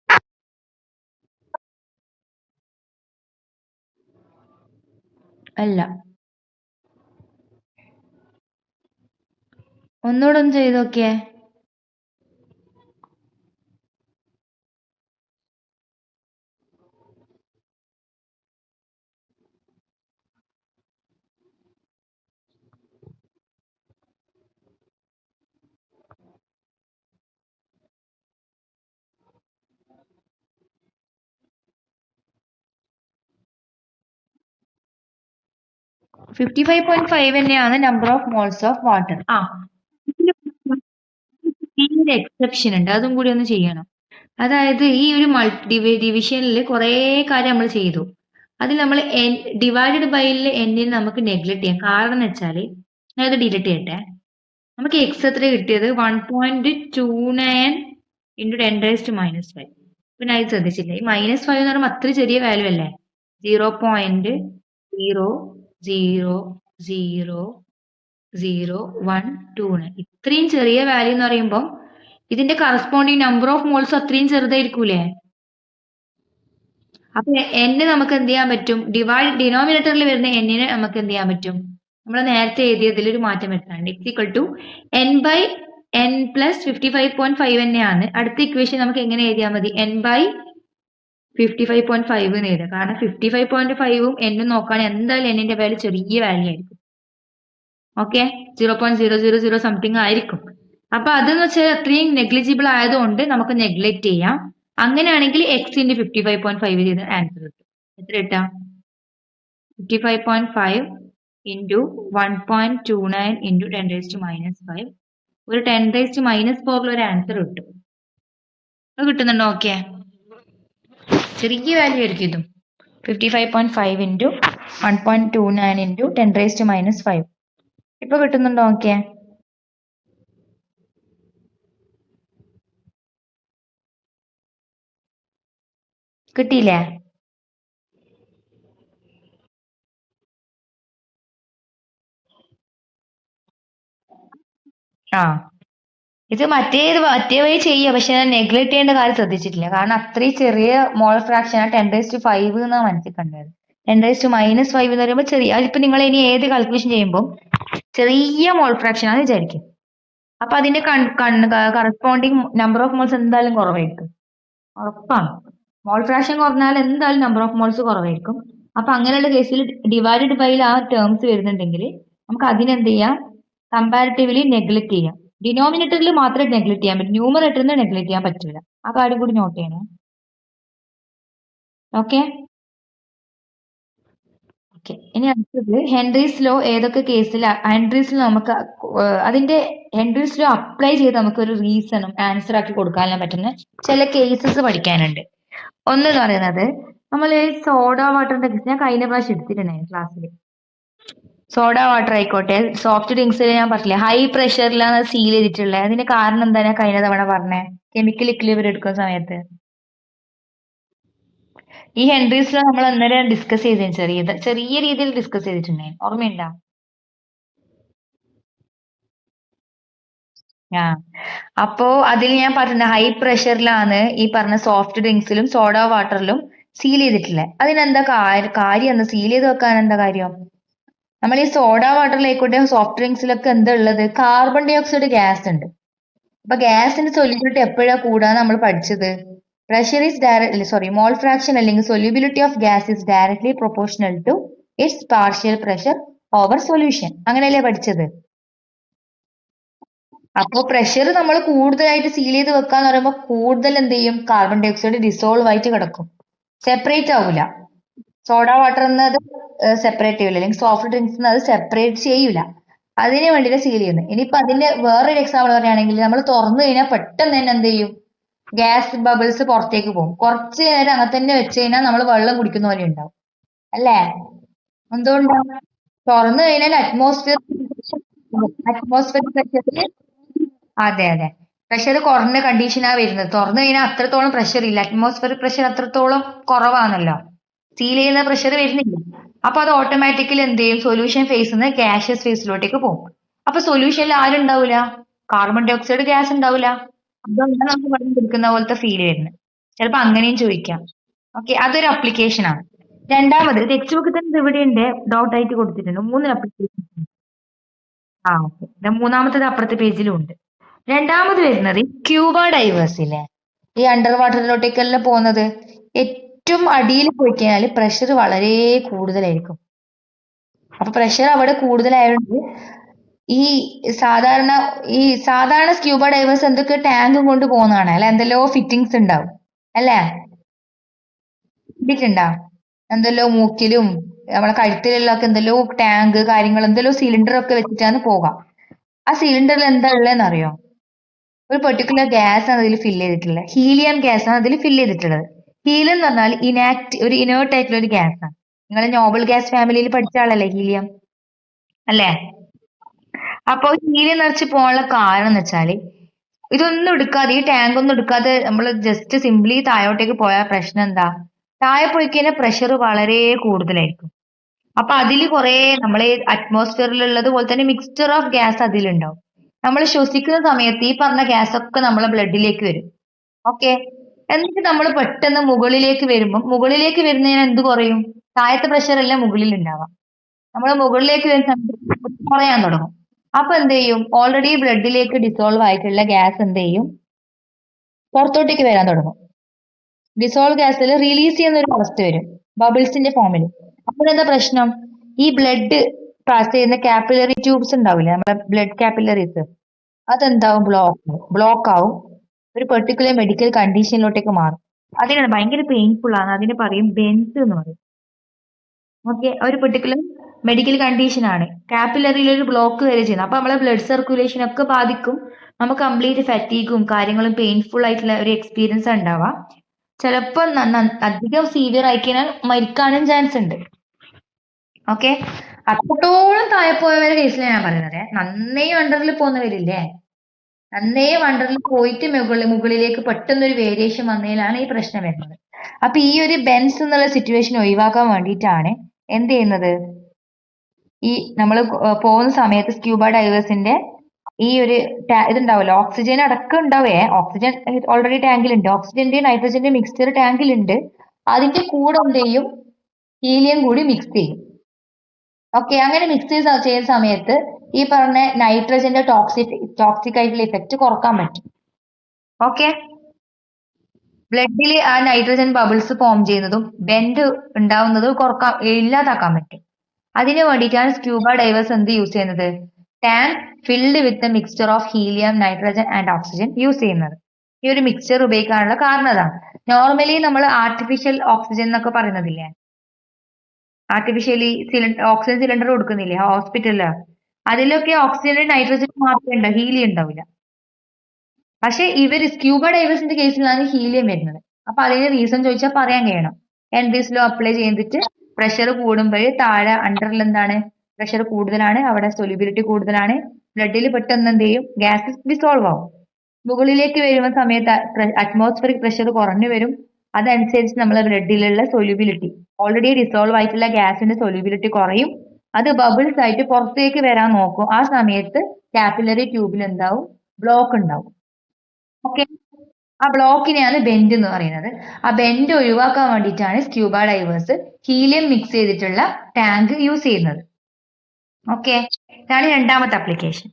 അല്ല, ഒന്നുകൂടെ ഒന്ന് ചെയ്ത് നോക്കിയേ. — 55.5 തന്നെയാണ് number of moles of water. Exception ഉണ്ട്, അതും കൂടി ഒന്ന് ചെയ്യണം. അതായത് ഈ ഒരു ഡിവിഷനിൽ കുറെ കാര്യം നമ്മൾ ചെയ്തു. അതിൽ നമ്മൾ ഡിവൈഡഡ് ബൈയിൽ എന്നിൽ നമുക്ക് നെഗ്ലക്ട് ചെയ്യാം. കാരണം എന്ന് വെച്ചാൽ ഞാനത് ഡിലീറ്റ് ചെയ്യട്ടെ. നമുക്ക് എക്സ് എത്ര കിട്ടിയത്? 1.29 ഇൻറ്റു 10⁻⁻⁵. പിന്നെ അത് ശ്രദ്ധിച്ചില്ല, ഈ -5 എന്ന് പറയുമ്പോൾ അത്ര ചെറിയ വാല്യൂ അല്ലേ? 0.000029. ഇത്രയും ചെറിയ വാല്യൂ എന്ന് പറയുമ്പോൾ ഇതിന്റെ കറസ്പോണ്ടിങ് നമ്പർ ഓഫ് മോൾസ് അത്രയും ചെറുതായിരിക്കൂലേ? അപ്പൊ n നമുക്ക് എന്ത് ചെയ്യാൻ പറ്റും? ഡിനോമിനേറ്ററിൽ വരുന്ന എന്നിനെ നമുക്ക് എന്ത് ചെയ്യാൻ പറ്റും? നമ്മൾ നേരത്തെ എഴുതിയതിൽ ഒരു മാറ്റം വരുത്താണ്ട് x equal to n/n plus 55.5 തന്നെയാണ്. അടുത്ത ഇക്വേഷൻ നമുക്ക് എങ്ങനെ എഴുതിയാൽ മതി? n/55.5 എന്ന് എഴുതാം. കാരണം 55.5ഉം n നോക്കുകയാണെങ്കിൽ എന്തായാലും എന്നിന്റെ വാല്യൂ ചെറിയ വാല്യൂ ആയിരിക്കും. ഓക്കെ, 0.000 സംതിങ് ആയിരിക്കും. അപ്പൊ അതെന്ന് വെച്ചാൽ അത്രയും നെഗ്ലിജിബിൾ ആയതുകൊണ്ട് നമുക്ക് നെഗ്ലക്ട് ചെയ്യാം. അങ്ങനെയാണെങ്കിൽ എക്സ് ഇൻറ്റു 55.5 ചെയ്ത ആൻസർ കിട്ടും. എത്ര കിട്ടാം? 55.5 ഇൻറ്റു 1.29 ഇൻറ്റു 10⁻⁻⁵. ഒരു 10⁻⁻⁴ ഒരു ആൻസർ കിട്ടും. അത് കിട്ടുന്നുണ്ടോ? ഓക്കെ, ചെറിയ വാല്യൂ ആയിരിക്കും ഇതും. 55.5 ഇൻറ്റു 1.29 ഇൻറ്റു 10⁻⁻⁵. ഇപ്പൊ കിട്ടുന്നുണ്ടോ? ഓക്കെ, കിട്ടിയില്ലേ? ഇത് മറ്റേ വഴി ചെയ്യുക, പക്ഷെ നെഗ്ലക്ട് ചെയ്യേണ്ട കാര്യം ശ്രദ്ധിച്ചിട്ടില്ല. കാരണം അത്രയും ചെറിയ മോൾ ഫ്രാക്ഷൻ ആണ് 10⁻5 എന്നാണ് മനസ്സിൽ കണ്ടത്. 10⁻⁻5 എന്ന് പറയുമ്പോൾ ചെറിയ, അതിപ്പോ നിങ്ങൾ ഇനി ഏത് കാൽക്കുലേഷൻ ചെയ്യുമ്പോൾ ചെറിയ മോൾ ഫ്രാക്ഷൻ ആണ് വിചാരിക്കും. അപ്പൊ അതിന്റെ കറസ്പോണ്ടിങ് നമ്പർ ഓഫ് മോൾസ് എന്തായാലും കുറവായിരിക്കും, ഉറപ്പാണ്. മോൾ ഫ്രാക്ഷൻ കുറഞ്ഞാൽ എന്തായാലും നമ്പർ ഓഫ് മോൾസ് കുറവായിരിക്കും. അപ്പൊ അങ്ങനെയുള്ള കേസിൽ ഡിവൈഡഡ് ബൈയിൽ ആ ടേംസ് വരുന്നുണ്ടെങ്കിൽ നമുക്ക് അതിനെന്ത് ചെയ്യാം? കമ്പാരിറ്റീവ്ലി നെഗ്ലക്ട് ചെയ്യാം. ഡിനോമിനേറ്ററിൽ മാത്രമേ നെഗ്ലക്ട് ചെയ്യാൻ പറ്റും, ന്യൂമറേറ്ററിൽ നെഗ്ലക്ട് ചെയ്യാൻ പറ്റില്ല. ആ കാര്യം കൂടി നോട്ട് ചെയ്യണേ. ഓക്കെ, ഇനി അടുത്തത് ഹെൻറീസ് ലോ. ഏതൊക്കെ കേസിൽ ഹെൻറീസ് ലോ നമുക്ക് ഹെൻറീസ് ലോ അപ്ലൈ ചെയ്ത് നമുക്ക് ഒരു റീസണും ആൻസർ ആക്കി കൊടുക്കാൻ പറ്റുന്ന ചില കേസസ് പഠിക്കാനുണ്ട്. ഒന്നെന്ന് പറയുന്നത് നമ്മൾ സോഡ വാട്ടറിന്റെ കേസ് ഞാൻ കഴിഞ്ഞ പ്രാവശ്യം എടുത്തിട്ടുണ്ടായിരുന്നു ക്ലാസ്സിൽ. സോഡ വാട്ടർ ആയിക്കോട്ടെ, സോഫ്റ്റ് ഡ്രിങ്ക്സിൽ ഞാൻ പറഞ്ഞില്ലേ ഹൈ പ്രഷറിലാണ് സീൽ ചെയ്തിട്ടുള്ളത്. അതിന്റെ കാരണം എന്താ ഞാൻ കഴിഞ്ഞ തവണ പറഞ്ഞേ? കെമിക്കൽ ഇക്വിലിബ്രിയം എടുക്കുന്ന സമയത്ത് ഈ ഹെൻറീസ് ലോ നമ്മൾ അന്നേരം ഡിസ്കസ് ചെയ്തത് ചെറിയ രീതിയിൽ ഡിസ്കസ് ചെയ്തിട്ടുണ്ടായിരുന്നു, ഓർമ്മയുണ്ടോ? ആ അപ്പോ അതിൽ ഞാൻ പറഞ്ഞ ഹൈ പ്രഷറിലാണ് ഈ പറഞ്ഞ സോഫ്റ്റ് ഡ്രിങ്ക്സിലും സോഡ വാട്ടറിലും സീൽ ചെയ്തിട്ടുള്ളത്. അതിനെന്താ കാര്യം എന്ന് സീൽ ചെയ്ത് വെക്കാൻ എന്താ കാര്യം? നമ്മൾ ഈ സോഡ വാട്ടറിലായിക്കോട്ടെ സോഫ്റ്റ് ഡ്രിങ്ക്സിലൊക്കെ എന്താ ഉള്ളത്? കാർബൺ ഡൈ ഓക്സൈഡ് ഗ്യാസ് ഉണ്ട്. അപ്പൊ ഗ്യാസിന്റെ സൊല്യൂബിലിറ്റി എപ്പോഴാ കൂടാന്ന് നമ്മൾ പഠിച്ചത്? Pressure is directly sorry mole fraction അല്ലെങ്കിൽ solubility of gas is directly proportional to its partial pressure over solution. അങ്ങനെയല്ലേ പഠിച്ചത്? അപ്പൊ പ്രഷർ നമ്മൾ കൂടുതലായിട്ട് സീൽ ചെയ്ത് വെക്കാന്ന് പറയുമ്പോൾ കൂടുതൽ എന്ത് ചെയ്യും? കാർബൺ ഡൈ ഓക്സൈഡ് ഡിസോൾവ് ആയിട്ട് കിടക്കും, സെപ്പറേറ്റ് ആവൂല. സോഡ വാട്ടർ എന്നത് സെപ്പറേറ്റ് ചെയ്യൂല, അല്ലെങ്കിൽ സോഫ്റ്റ് ഡ്രിങ്ക്സ് അത് സെപ്പറേറ്റ് ചെയ്യൂല. അതിന് വേണ്ടിയിട്ട് സീൽ ചെയ്യുന്നത്. ഇനിയിപ്പോ അതിന്റെ വേറൊരു എക്സാമ്പിൾ പറയുകയാണെങ്കിൽ നമ്മൾ തുറന്നു കഴിഞ്ഞാൽ പെട്ടെന്ന് തന്നെ എന്ത് ചെയ്യും? ഗ്യാസ് ബബിൾസ് പുറത്തേക്ക് പോകും. കുറച്ച് നേരം അങ്ങനെ തന്നെ വെച്ച് കഴിഞ്ഞാൽ നമ്മൾ വെള്ളം കുടിക്കുന്ന പോലെ ഉണ്ടാവും, അല്ലേ? എന്തുകൊണ്ടാണ്? തുറന്നു കഴിഞ്ഞാൽ അറ്റ്മോസ്ഫിയർ പ്രഷറിൽ, അതെ അതെ, പ്രഷർ കുറഞ്ഞ കണ്ടീഷനാ വരുന്നത്. തുറന്നു കഴിഞ്ഞാൽ അത്രത്തോളം പ്രഷർ ഇല്ല, അറ്റ്മോസ്ഫിയർ പ്രഷർ അത്രത്തോളം കുറവാണല്ലോ, സീൽ ചെയ്യുന്ന പ്രഷർ വരുന്നില്ല. അപ്പൊ അത് ഓട്ടോമാറ്റിക്കലി എന്ത് ചെയ്യും? സൊല്യൂഷൻ ഫേസിൽ നിന്ന് ഗ്യാഷ്യസ് ഫേസിലോട്ടേക്ക് പോകും. അപ്പൊ സൊല്യൂഷനിൽ ആരുണ്ടാവില്ല? കാർബൺ ഡൈ ഓക്സൈഡ് ഗ്യാസ് ഉണ്ടാവില്ല. അതുകൊണ്ടാണ് നമുക്ക് വെള്ളം കുടിക്കുന്ന പോലത്തെ ഫീൽ വരുന്നത്. ചിലപ്പോ അങ്ങനെയും ചോദിക്കാം. ഓക്കെ, അതൊരു അപ്ലിക്കേഷൻ ആണ്. രണ്ടാമത് ടെക്സ്റ്റ് ബുക്കിൽ തന്നെ ഇവിടെ ഉണ്ട്, ഡൗട്ട് ആയിട്ട് കൊടുത്തിട്ടുണ്ട്, 3 അപ്ലിക്കേഷൻ. ആ ഓക്കെ, മൂന്നാമത്തത് അപ്പുറത്തെ പേജിലും ഉണ്ട്. രണ്ടാമത് വരുന്നത് ക്യൂബ ഡൈവേഴ്സ് ഇല്ലേ, ഈ അണ്ടർ വാട്ടറിലോട്ടേക്കെല്ലാം പോകുന്നത്. ഏറ്റവും അടിയിൽ പോയി കഴിഞ്ഞാൽ പ്രഷർ വളരെ കൂടുതലായിരിക്കും. അപ്പൊ പ്രഷർ അവിടെ കൂടുതലായതുകൊണ്ട് ഈ സാധാരണ ഈ സാധാരണ സ്ക്യൂബ ഡൈവേഴ്സ് എന്തൊക്കെ ടാങ്കും കൊണ്ട് പോകുന്നതാണ് അല്ലെ, എന്തെല്ലോ ഫിറ്റിങ്സ് ഉണ്ടാവും അല്ലേ? കണ്ടിട്ടുണ്ടോ? എന്തെല്ലോ മൂക്കിലും നമ്മളെ കഴുത്തിലെല്ലാം ഒക്കെ എന്തെല്ലോ ടാങ്ക് കാര്യങ്ങൾ എന്തെല്ലോ സിലിണ്ടർ ഒക്കെ വെച്ചിട്ടാണ് പോകാം. ആ സിലിണ്ടറിൽ എന്താ ഉള്ളതെന്ന് അറിയോ? ഒരു പെർട്ടിക്കുലർ ഗ്യാസ് ആണ് അതിൽ ഫില്ല് ചെയ്തിട്ടുള്ളത്. ഹീലിയം ഗ്യാസ് ആണ് അതിൽ ഫില്ല് ചെയ്തിട്ടുള്ളത്. ഹീലിയം എന്ന് പറഞ്ഞാൽ ഒരു ഇനേർട്ട് ആയിട്ടുള്ള ഒരു ഗ്യാസ് ആണ്. നിങ്ങൾ നോബൽ ഗ്യാസ് ഫാമിലിയിൽ പഠിച്ച ആളല്ലേ ഹീലിയം, അല്ലേ? അപ്പൊ ഹീലിയം നിറച്ച് പോകാനുള്ള കാരണം എന്ന് വെച്ചാല് ഇതൊന്നും എടുക്കാതെ, ഈ ടാങ്ക് ഒന്നും എടുക്കാതെ നമ്മൾ ജസ്റ്റ് സിംപ്ലി താഴോട്ടേക്ക് പോയാൽ പ്രശ്നം എന്താ? താഴെ പോയി കഴിഞ്ഞാൽ പ്രഷർ വളരെ കൂടുതലായിരിക്കും. അപ്പൊ അതിൽ കുറെ നമ്മളെ അറ്റ്മോസ്ഫിയറിലുള്ളത് പോലെ തന്നെ മിക്സ്ചർ ഓഫ് ഗ്യാസ് അതിലുണ്ടാവും. നമ്മൾ ശ്വസിക്കുന്ന സമയത്ത് ഈ പറഞ്ഞ ഗ്യാസ് ഒക്കെ നമ്മളെ ബ്ലഡിലേക്ക് വരും. ഓക്കെ, എന്നിട്ട് നമ്മൾ പെട്ടെന്ന് മുകളിലേക്ക് വരുന്നതിന് എന്ത് കുറയും? താഴത്തെ പ്രഷർ അല്ല മുകളിൽ ഉണ്ടാവാം. നമ്മൾ മുകളിലേക്ക് വരുന്ന സമയത്ത് കുറയാൻ തുടങ്ങും. അപ്പൊ എന്ത് ചെയ്യും? ഓൾറെഡി ബ്ലഡിലേക്ക് ഡിസോൾവ് ആയിട്ടുള്ള ഗ്യാസ് എന്ത് ചെയ്യും? പുറത്തോട്ടേക്ക് വരാൻ തുടങ്ങും. ഡിസോൾവ് ഗ്യാസിൽ റിലീസ് ചെയ്യുന്ന ഒരു അവസ്ഥ വരും, ബബിൾസിന്റെ ഫോമിൽ. അപ്പോഴെന്താ പ്രശ്നം? ഈ ബ്ലഡ് പാസ് ചെയ്യുന്ന കാപ്പിലറി ട്യൂബ്സ് ഉണ്ടാവില്ലേ, നമ്മുടെ ബ്ലഡ് കാപ്പിലറീസ്, അതെന്താവും? ബ്ലോക്ക് ആവും. ഒരു പെർട്ടിക്കുലർ മെഡിക്കൽ കണ്ടീഷനിലോട്ടേക്ക് മാറും. അതിനാണ് ഭയങ്കര പെയിൻഫുൾ ആണ്, അതിന് പറയും ബെൻസ് എന്ന് പറയും. ഓക്കെ, ഒരു പെർട്ടിക്കുലർ മെഡിക്കൽ കണ്ടീഷൻ ആണ്, കാപ്പിലറിയിൽ ഒരു ബ്ലോക്ക് വരെ ചെയ്യുന്നത്. അപ്പൊ നമ്മളെ ബ്ലഡ് സർക്കുലേഷൻ ഒക്കെ ബാധിക്കും. നമുക്ക് കംപ്ലീറ്റ് ഫാറ്റീഗും കാര്യങ്ങളും പെയിൻഫുൾ ആയിട്ടുള്ള ഒരു എക്സ്പീരിയൻസ് ഉണ്ടാവാം. ചിലപ്പോൾ അധികം സീവിയർ ആയിക്കഴിഞ്ഞാൽ മരിക്കാനും ചാൻസ് ഉണ്ട്. ഓക്കെ, അത്രത്തോളം താഴെ പോയവരുടെ കേസിൽ ഞാൻ പറയുന്നത്, നന്നേ വണ്ടറിൽ പോകുന്നവരില്ലേ, നന്നേ വണ്ടറിൽ പോയിട്ട് മുകളിലേക്ക് പെട്ടെന്നൊരു വേരിയേഷൻ വന്നതിലാണ് ഈ പ്രശ്നം വരുന്നത്. അപ്പൊ ഈ ഒരു ബെൻസ് എന്നുള്ള സിറ്റുവേഷൻ ഒഴിവാക്കാൻ വേണ്ടിയിട്ടാണ് എന്ത് ചെയ്യുന്നത്? ഈ നമ്മൾ പോകുന്ന സമയത്ത് സ്ക്യൂബ ഡൈവേഴ്സിന്റെ ഈ ഒരു ഇതുണ്ടാവുമല്ലോ, ഓക്സിജൻ അടക്കം ഉണ്ടാവേ, ഓക്സിജൻ ഓൾറെഡി ടാങ്കിലുണ്ട്, ഓക്സിജന്റെയും നൈട്രജന്റെയും മിക്സ്ചർ ടാങ്കിലുണ്ട്. അതിന്റെ കൂടെ എന്ത് ചെയ്യും? ഹീലിയം കൂടി മിക്സ് ചെയ്യും. ഓക്കെ, അങ്ങനെ മിക്സ് ചെയ്യുന്ന സമയത്ത് ഈ പറഞ്ഞ നൈട്രജന്റെ ടോക്സിക് ആയിട്ടുള്ള ഇഫക്റ്റ് കുറക്കാൻ പറ്റും. ഓക്കെ, ബ്ലഡിൽ ആ നൈട്രജൻ ബബിൾസ് ഫോം ചെയ്യുന്നതും ബെൻഡ് ഉണ്ടാവുന്നതും ഇല്ലാതാക്കാൻ പറ്റും. അതിന് വേണ്ടിയിട്ടാണ് സ്ക്യൂബ ഡൈവേഴ്സ് എന്ത് യൂസ് ചെയ്യുന്നത്? Tank filled with mixture of helium, nitrogen and oxygen use ചെയ്യുന്നത്. ഈ ഒരു മിക്സ്ചർ ഉപയോഗിക്കാനുള്ള കാരണം അതാണ്. നോർമലി നമ്മൾ ആർട്ടിഫിഷ്യൽ ഓക്സിജൻ എന്നൊക്കെ പറയുന്നതില്ലേ, ആർട്ടിഫിഷ്യലി ഓക്സിജൻ സിലിണ്ടർ കൊടുക്കുന്നില്ലേ ഹോസ്പിറ്റലില്, അതിലൊക്കെ ഓക്സിജനും നൈട്രജനും മാത്രമേ ഉണ്ടാവും, ഹീലിയം ഉണ്ടാവില്ല. പക്ഷെ ഇവർ സ്ക്യൂബ ഡൈവേഴ്സിന്റെ കേസിലാണ് ഹീലിയം വരുന്നത്. അപ്പൊ അതിന് റീസൺ ചോദിച്ചാൽ പറയാൻ കഴിയണം. ഹെൻറീസ് ലോ അപ്ലൈ ചെയ്തിട്ട് പ്രഷർ കൂടുമ്പോൾ താഴെ അണ്ടറിൽ എന്താണ്? പ്രഷർ കൂടുതലാണ്, അവിടെ സൊല്യൂബിലിറ്റി കൂടുതലാണ്, ബ്ലഡിൽ പെട്ടെന്ന് എന്ത് ചെയ്യും? ഗ്യാസ് ഡിസോൾവ് ആവും. മുകളിലേക്ക് വരുന്ന സമയത്ത് അറ്റ്മോസ്ഫിയറിക് പ്രഷർ കുറഞ്ഞു വരും. അതനുസരിച്ച് നമ്മളെ ബ്ലഡിലുള്ള സൊല്യൂബിലിറ്റി, ഓൾറെഡി ഡിസോൾവ് ആയിട്ടുള്ള ഗ്യാസിന്റെ സൊല്യൂബിലിറ്റി കുറയും. അത് ബബിൾസ് ആയിട്ട് പുറത്തേക്ക് വരാൻ നോക്കും. ആ സമയത്ത് കാപ്പിലറി ട്യൂബിൽ എന്താവും? ബ്ലോക്ക് ഉണ്ടാവും. ഓക്കെ, ആ ബ്ലോക്കിനെയാണ് ബെൻഡ് എന്ന് പറയുന്നത്. ആ ബെൻഡ് ഒഴിവാക്കാൻ വേണ്ടിയിട്ടാണ് സ്ക്യൂബ ഡൈവേഴ്സ് ഹീലിയം മിക്സ് ചെയ്തിട്ടുള്ള ടാങ്ക് യൂസ് ചെയ്യുന്നത്. ഓക്കെ, ഇതാണ് രണ്ടാമത്തെ അപ്ലിക്കേഷൻ.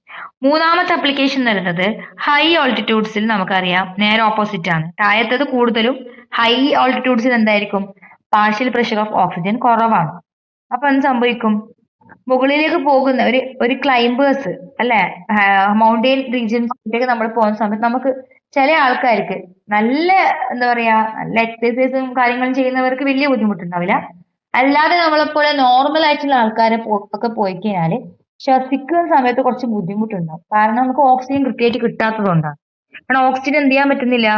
മൂന്നാമത്തെ അപ്ലിക്കേഷൻ എന്ന് പറയുന്നത് ഹൈ ഓൾട്ടിറ്റ്യൂഡ്സിൽ നമുക്കറിയാം നേരെ ഓപ്പോസിറ്റ് ആണ്. താഴത്തത് കൂടുതലും ഹൈ ഓൾട്ടിറ്റ്യൂഡ്സിൽ എന്തായിരിക്കും, പാർഷ്യൽ പ്രഷർ ഓഫ് ഓക്സിജൻ കുറവാണ്. അപ്പൊ എന്ത് സംഭവിക്കും, മുകളിലേക്ക് പോകുന്ന ഒരു ക്ലൈംബേഴ്സ് അല്ലെ, മൗണ്ടെയിൻ റീജിയൻസിലേക്ക് നമ്മൾ പോകുന്ന സമയത്ത് നമുക്ക് ചില ആൾക്കാർക്ക് നല്ല എന്താ പറയാ നല്ല എക്സസൈസും കാര്യങ്ങളും ചെയ്യുന്നവർക്ക് വലിയ ബുദ്ധിമുട്ടുണ്ടാവില്ല. അല്ലാതെ നമ്മളെപ്പോലെ നോർമൽ ആയിട്ടുള്ള ആൾക്കാരെ ഒക്കെ പോയി കഴിഞ്ഞാല് ശ്വസിക്കുന്ന സമയത്ത് കുറച്ച് ബുദ്ധിമുട്ടുണ്ടാവും. കാരണം നമുക്ക് ഓക്സിജൻ കൃത്യമായിട്ട് കിട്ടാത്തത് കൊണ്ടാണ്. കാരണം ഓക്സിജൻ എന്ത് ചെയ്യാൻ പറ്റുന്നില്ല,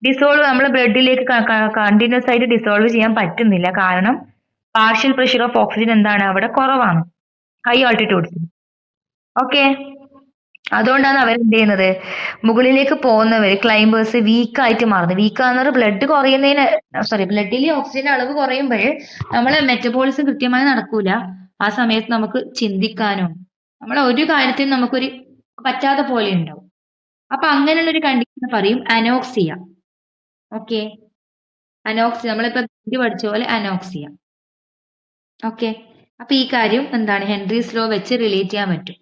ഡിസോൾവ് നമ്മളെ ബ്ലഡിലേക്ക് കണ്ടിന്യൂസ് ആയിട്ട് ഡിസോൾവ് ചെയ്യാൻ പറ്റുന്നില്ല. കാരണം പാർഷ്യൽ പ്രഷർ ഓഫ് ഓക്സിജൻ എന്താണ് അവിടെ കുറവാണ് ഹൈ ആൾട്ടിറ്റ്യൂഡ്സിൽ. ഓക്കെ, അതുകൊണ്ടാണ് അവരെന്ത് ചെയ്യുന്നത്, മുകളിലേക്ക് പോകുന്നവര് ക്ലൈംബേഴ്സ് വീക്കായിട്ട് മാറുന്നത്. വീക്കാന്ന് ബ്ലഡ് കുറയുന്നതിന്, സോറി, ബ്ലഡിലെ ഓക്സിജന്റെ അളവ് കുറയുമ്പോൾ നമ്മളെ മെറ്റബോളിസം കൃത്യമായി നടക്കൂല. ആ സമയത്ത് നമുക്ക് ചിന്തിക്കാനോ നമ്മളെ ഒരു കാര്യത്തിനും നമുക്കൊരു പറ്റാത്ത പോലെ ഉണ്ടാവും. അപ്പൊ അങ്ങനെയുള്ള ഒരു കണ്ടീഷൻ പറയും അനോക്സിയ. ഓക്കെ, അനോക്സിയ നമ്മളിപ്പോ പഠിച്ച പോലെ അനോക്സിയ. ഓക്കെ, അപ്പൊ ഈ കാര്യം എന്താണ് ഹെൻറീസ് ലോ വെച്ച് റിലേറ്റ് ചെയ്യാൻ പറ്റും.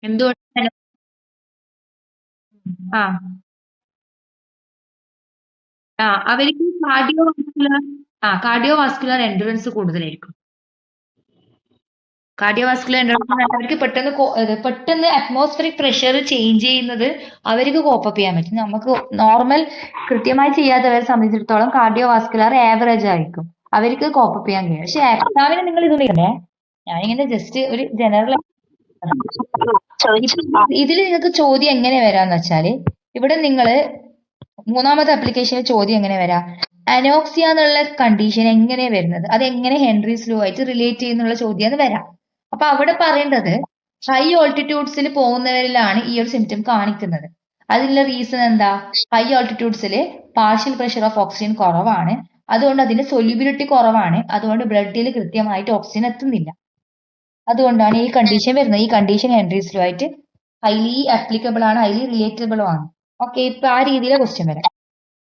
എന്തുകൊണ്ട് ആ അവർക്ക് കാർഡിയോ വാസ്കുലർ എൻഡുറൻസ് കൂടുതലായിരിക്കും. കാർഡിയോ വാസ്കുലർ എൻഡുറൻസ് അവർക്ക് പെട്ടെന്ന് അറ്റ്മോസ്ഫിയറിക് പ്രഷർ ചേഞ്ച് ചെയ്യുന്നത് അവർക്ക് കോപ്പപ്പ് ചെയ്യാൻ പറ്റും. നമുക്ക് നോർമൽ കൃത്യമായി ചെയ്യാത്തവരെ സംബന്ധിച്ചിടത്തോളം കാർഡിയോ വാസ്കുലർ ആവറേജ് ആയിരിക്കും, അവർക്ക് കോപ്പപ്പ് ചെയ്യാൻ കഴിയും. പക്ഷെ എക്സാമിന് നിങ്ങൾ ഇത് ഇല്ലേ, ഞാനിങ്ങനെ ജസ്റ്റ് ഒരു ജനറൽ ഇതിൽ നിങ്ങൾക്ക് ചോദ്യം എങ്ങനെ വരാന്ന് വെച്ചാല്, ഇവിടെ നിങ്ങള് മൂന്നാമത്തെ അപ്ലിക്കേഷനിൽ ചോദ്യം എങ്ങനെ വരാം, അനോക്സിയ എന്നുള്ള കണ്ടീഷൻ എങ്ങനെ വരുന്നത്, അത് എങ്ങനെ ഹെൻറീസ് ലോ ആയിട്ട് റിലേറ്റ് ചെയ്യുന്നുള്ള ചോദ്യം വരാം. അപ്പൊ അവിടെ പറയേണ്ടത് ഹൈ ഓൾട്ടിറ്റ്യൂഡ്സിൽ പോകുന്നവരിലാണ് ഈ ഒരു സിംറ്റം കാണിക്കുന്നത്. അതിനുള്ള റീസൺ എന്താ, ഹൈ ഓൾട്ടിറ്റ്യൂഡ്സിൽ പാർഷ്യൽ പ്രഷർ ഓഫ് ഓക്സിജൻ കുറവാണ്, അതുകൊണ്ട് അതിന്റെ സൊല്യൂബിലിറ്റി കുറവാണ്, അതുകൊണ്ട് ബ്ലഡിൽ കൃത്യമായിട്ട് ഓക്സിജൻ എത്തുന്നില്ല. അതുകൊണ്ടാണ് ഈ കണ്ടീഷൻ വരുന്നത്. ഈ കണ്ടീഷൻ ഹെൻറീസ് ലോ ആയിട്ട് ഹൈലി ആപ്ലിക്കബിൾ ആണ്, ഹൈലി റിലേറ്റബിളും ആണ്. ഓക്കെ, ഇപ്പൊ ആ രീതിയിലെ ക്വസ്റ്റ്യൻ വരാം.